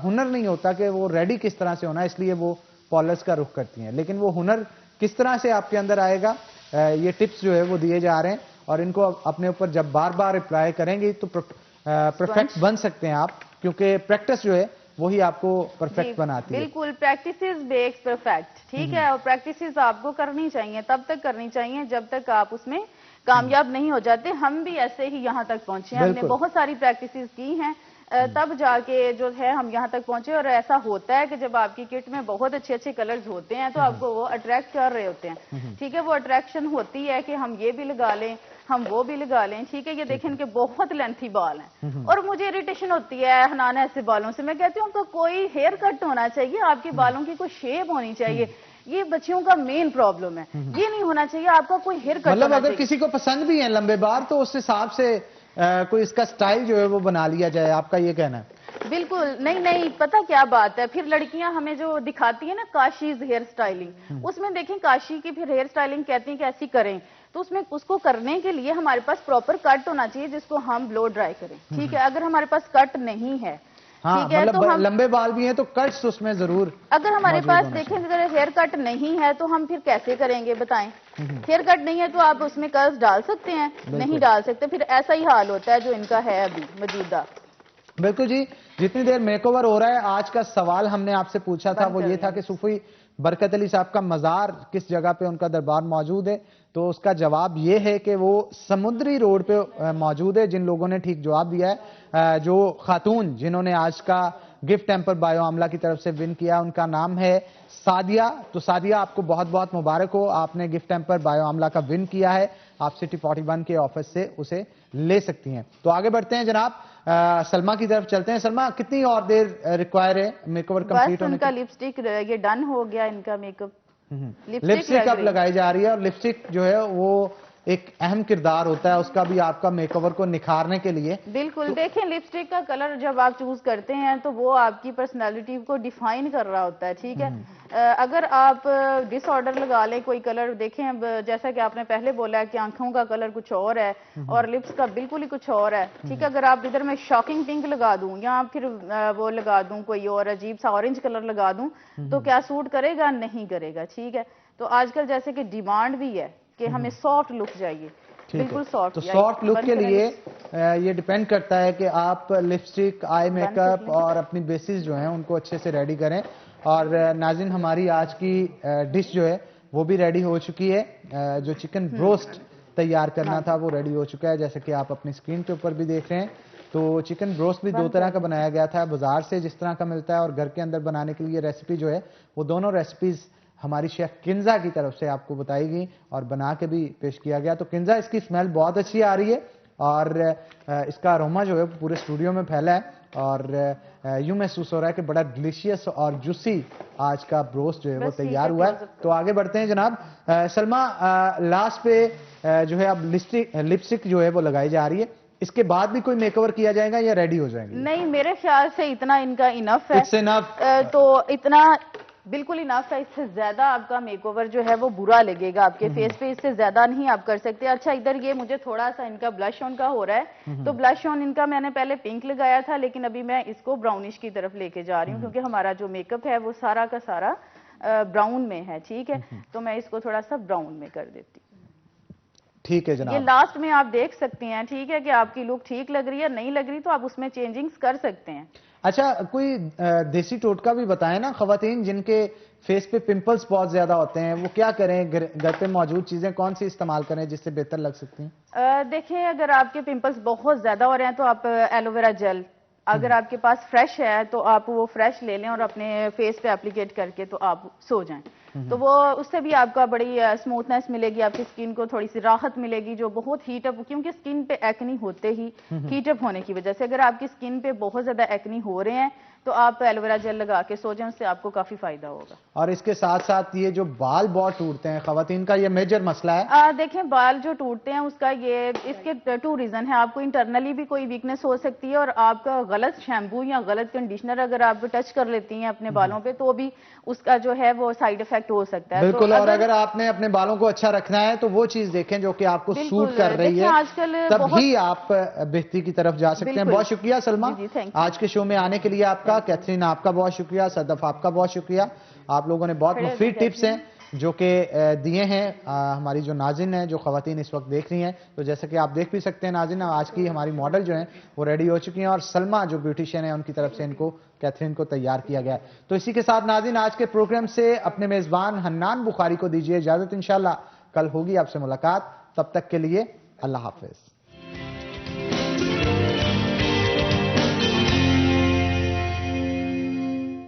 हुनर नहीं होता कि वो रेडी किस तरह से होना है, इसलिए वो पार्लर्स का रुख करती हैं। लेकिन वो हुनर किस तरह से आपके अंदर आएगा, ये टिप्स जो है वो दिए जा रहे हैं, और इनको अपने ऊपर जब बार बार अप्लाई करेंगे तो परफेक्ट बन सकते हैं आप, क्योंकि प्रैक्टिस जो है वही आपको परफेक्ट बनाती है। बिल्कुल, प्रैक्टिस मेक्स परफेक्ट, ठीक है। और प्रैक्टिस आपको करनी चाहिए, तब तक करनी चाहिए जब तक आप उसमें कामयाब नहीं हो जाते। हम भी ऐसे ही यहाँ तक पहुंचे हैं, हमने बहुत सारी प्रैक्टिस की हैं, तब जाके जो है हम यहाँ तक पहुंचे। और ऐसा होता है कि जब आपकी किट में बहुत अच्छे अच्छे कलर्स होते हैं तो आपको वो अट्रैक्ट कर रहे होते हैं, ठीक है। वो अट्रैक्शन होती है कि हम ये भी लगा लें, हम वो भी लगा लें, ठीक है। ये देखें इनके बहुत लेंथी बाल हैं, और मुझे इरिटेशन होती है हनाना ऐसे बालों से। मैं कहती हूँ उनका कोई हेयर कट होना चाहिए, आपके बालों की कोई शेप होनी चाहिए। ये बच्चियों का मेन प्रॉब्लम है, ये नहीं होना चाहिए आपका कोई हेयर कट। मतलब अगर किसी को पसंद भी है लंबे बाल तो उस हिसाब से कोई इसका स्टाइल जो है वो बना लिया जाए, आपका ये कहना है? बिल्कुल नहीं, पता क्या बात है, फिर लड़कियां हमें जो दिखाती है ना काशीज हेयर स्टाइलिंग, उसमें देखें काशी की फिर हेयर स्टाइलिंग कहती हैं कि ऐसी करें, तो उसमें उसको करने के लिए हमारे पास प्रॉपर कट होना चाहिए जिसको हम ब्लो ड्राई करें, ठीक है। अगर हमारे पास कट नहीं है, हाँ, ठीक है, मतलब तो हम लंबे बाल भी हैं तो कट्स उसमें जरूर, अगर हमारे पास देखें अगर हेयर कट नहीं है तो हम फिर कैसे करेंगे बताएं। हेयर कट नहीं है तो आप उसमें कर्ल्स डाल सकते हैं? नहीं डाल सकते। फिर ऐसा ही हाल होता है जो इनका है अभी मौजूदा। बिल्कुल जी, जितनी देर मेकओवर हो रहा है, आज का सवाल हमने आपसे पूछा था वो ये था कि सूफी बरकत अली साहब का मजार किस जगह पे उनका दरबार मौजूद है, तो उसका जवाब ये है कि वो समुद्री रोड पे मौजूद है। जिन लोगों ने ठीक जवाब दिया है, जो खातून जिन्होंने आज का गिफ्ट टेम्पर बायो आमला की तरफ से विन किया, उनका नाम है सादिया। तो सादिया, आपको बहुत बहुत मुबारक हो, आपने गिफ्ट टेम्पर बायो आमला का विन किया है। आप सिटी 41 के ऑफिस से उसे ले सकती हैं। तो आगे बढ़ते हैं जनाब, सलमा की तरफ चलते हैं। सलमा, कितनी और देर रिक्वायर है मेकओवर कंप्लीट होने की? लिपस्टिक ये डन हो गया इनका मेकअप। लिपस्टिक अब लगाई जा रही है, और लिपस्टिक जो है वो एक अहम किरदार होता है उसका भी आपका मेकओवर को निखारने के लिए। बिल्कुल, तो देखें लिपस्टिक का कलर जब आप चूज करते हैं तो वो आपकी पर्सनालिटी को डिफाइन कर रहा होता है, ठीक है। अगर आप डिसऑर्डर लगा लें कोई कलर, देखें अब जैसा कि आपने पहले बोला है कि आंखों का कलर कुछ और है और लिप्स का बिल्कुल ही कुछ और है, ठीक है। अगर आप इधर मैं शॉकिंग पिंक लगा दूं या फिर वो लगा दूं कोई और अजीब सा ऑरेंज कलर लगा दूं तो क्या सूट करेगा? नहीं करेगा, ठीक है। तो आजकल जैसे कि डिमांड भी है कि हमें सॉफ्ट लुक चाहिए, बिल्कुल सॉफ्ट। तो सॉफ्ट लुक के लिए ये डिपेंड करता है कि आप लिपस्टिक, आई मेकअप और अपनी बेसिस जो हैं उनको अच्छे से रेडी करें। और नाज़रीन, हमारी आज की डिश जो है वो भी रेडी हो चुकी है। जो चिकन ब्रोस्ट तैयार करना था वो रेडी हो चुका है, जैसे कि आप अपनी स्क्रीन के ऊपर भी देख रहे हैं। तो चिकन ब्रोस्ट भी दो तरह का बनाया गया था, बाजार से जिस तरह का मिलता है और घर के अंदर बनाने के लिए रेसिपी जो है वो दोनों रेसिपीज हमारी शेफ किंजा की तरफ से आपको बताई गई और बना के भी पेश किया गया। तो किंजा, इसकी स्मेल बहुत अच्छी आ रही है और इसका अरोमा जो है पूरे स्टूडियो में फैला है और यूं महसूस हो रहा है कि बड़ा डिलीशियस और जूसी आज का ब्रोस्ट जो है वो तैयार हुआ है। तो आगे बढ़ते हैं जनाब। सलमा, लास्ट पे जो है अब लिपस्टिक जो है वो लगाई जा रही है, इसके बाद भी कोई मेकओवर किया जाएगा या रेडी हो जाएंगे? नहीं, मेरे ख्याल से इतना इनका इनफ है। It's enough. तो इतना बिल्कुल इनफ है, इससे ज्यादा आपका मेकओवर जो है वो बुरा लगेगा आपके फेस पे, इससे ज्यादा नहीं आप कर सकते। अच्छा, इधर ये मुझे थोड़ा सा इनका ब्लश ऑन का हो रहा है, तो ब्लश ऑन इनका मैंने पहले पिंक लगाया था लेकिन अभी मैं इसको ब्राउनिश की तरफ लेके जा रही हूँ क्योंकि हमारा जो मेकअप है वो सारा का सारा ब्राउन में है, ठीक है, तो मैं इसको थोड़ा सा ब्राउन में कर देती हूँ। ठीक है ये जनाब। लास्ट में आप देख सकते हैं, ठीक है, कि आपकी लुक ठीक लग रही है नहीं लग रही तो आप उसमें चेंजिंग्स कर सकते हैं। अच्छा, कोई देसी टोटका भी बताएं ना, खवातीन जिनके फेस पे पिंपल्स बहुत ज्यादा होते हैं वो क्या करें, घर पे मौजूद चीजें कौन सी इस्तेमाल करें जिससे बेहतर लग सकती हैं? देखें, अगर आपके पिंपल्स बहुत ज्यादा हो रहे हैं तो आप एलोवेरा जेल, अगर आपके पास फ्रेश है तो आप वो फ्रेश ले लें और अपने फेस पे एप्लीकेट करके तो आप सो जाएं, तो वो उससे भी आपका बड़ी स्मूथनेस मिलेगी, आपकी स्किन को थोड़ी सी राहत मिलेगी जो बहुत हीटअप, क्योंकि स्किन पे एक्नी होते ही हीटअप होने की वजह से, अगर आपकी स्किन पे बहुत ज्यादा एक्नी हो रहे हैं तो आप एलोवेरा जेल लगा के सो जाएं, उससे आपको काफी फायदा होगा। और इसके साथ साथ ये जो बाल बहुत टूटते हैं खवातीन का, ये मेजर मसला है। देखें, बाल जो टूटते हैं उसका ये इसके 2 रीजन है। आपको इंटरनली भी कोई वीकनेस हो सकती है और आपका गलत शैम्पू या गलत कंडीशनर अगर आप टच कर लेती हैं अपने बालों पे तो भी उसका जो है वो साइड इफेक्ट हो सकता है। बिल्कुल, तो और अगर आपने अपने बालों को अच्छा रखना है तो वो चीज देखें जो कि आपको सूट कर रही है, आजकल तभी आप बेहतरी की तरफ जा सकते हैं। बहुत शुक्रिया सलमा, आज के शो में आने के लिए आपका। कैथरीन आपका बहुत शुक्रिया, सदफ आपका बहुत शुक्रिया। आप लोगों ने बहुत मुफीद टिप्स हैं जो कि दिए हैं हमारी जो नाज़िन है, जो खवातीन इस वक्त देख रही हैं। तो जैसे कि आप देख भी सकते हैं नाज़िन, आज की हमारी मॉडल जो हैं वो रेडी हो चुकी हैं और सलमा जो ब्यूटिशियन है उनकी तरफ से इनको कैथरीन को तैयार किया गया है। तो इसी के साथ नाज़िन आज के प्रोग्राम से अपने मेज़बान हन्नान बुखारी को दीजिए इजाज़त। इंशाल्लाह कल होगी आपसे मुलाकात, तब तक के लिए अल्लाह हाफिज।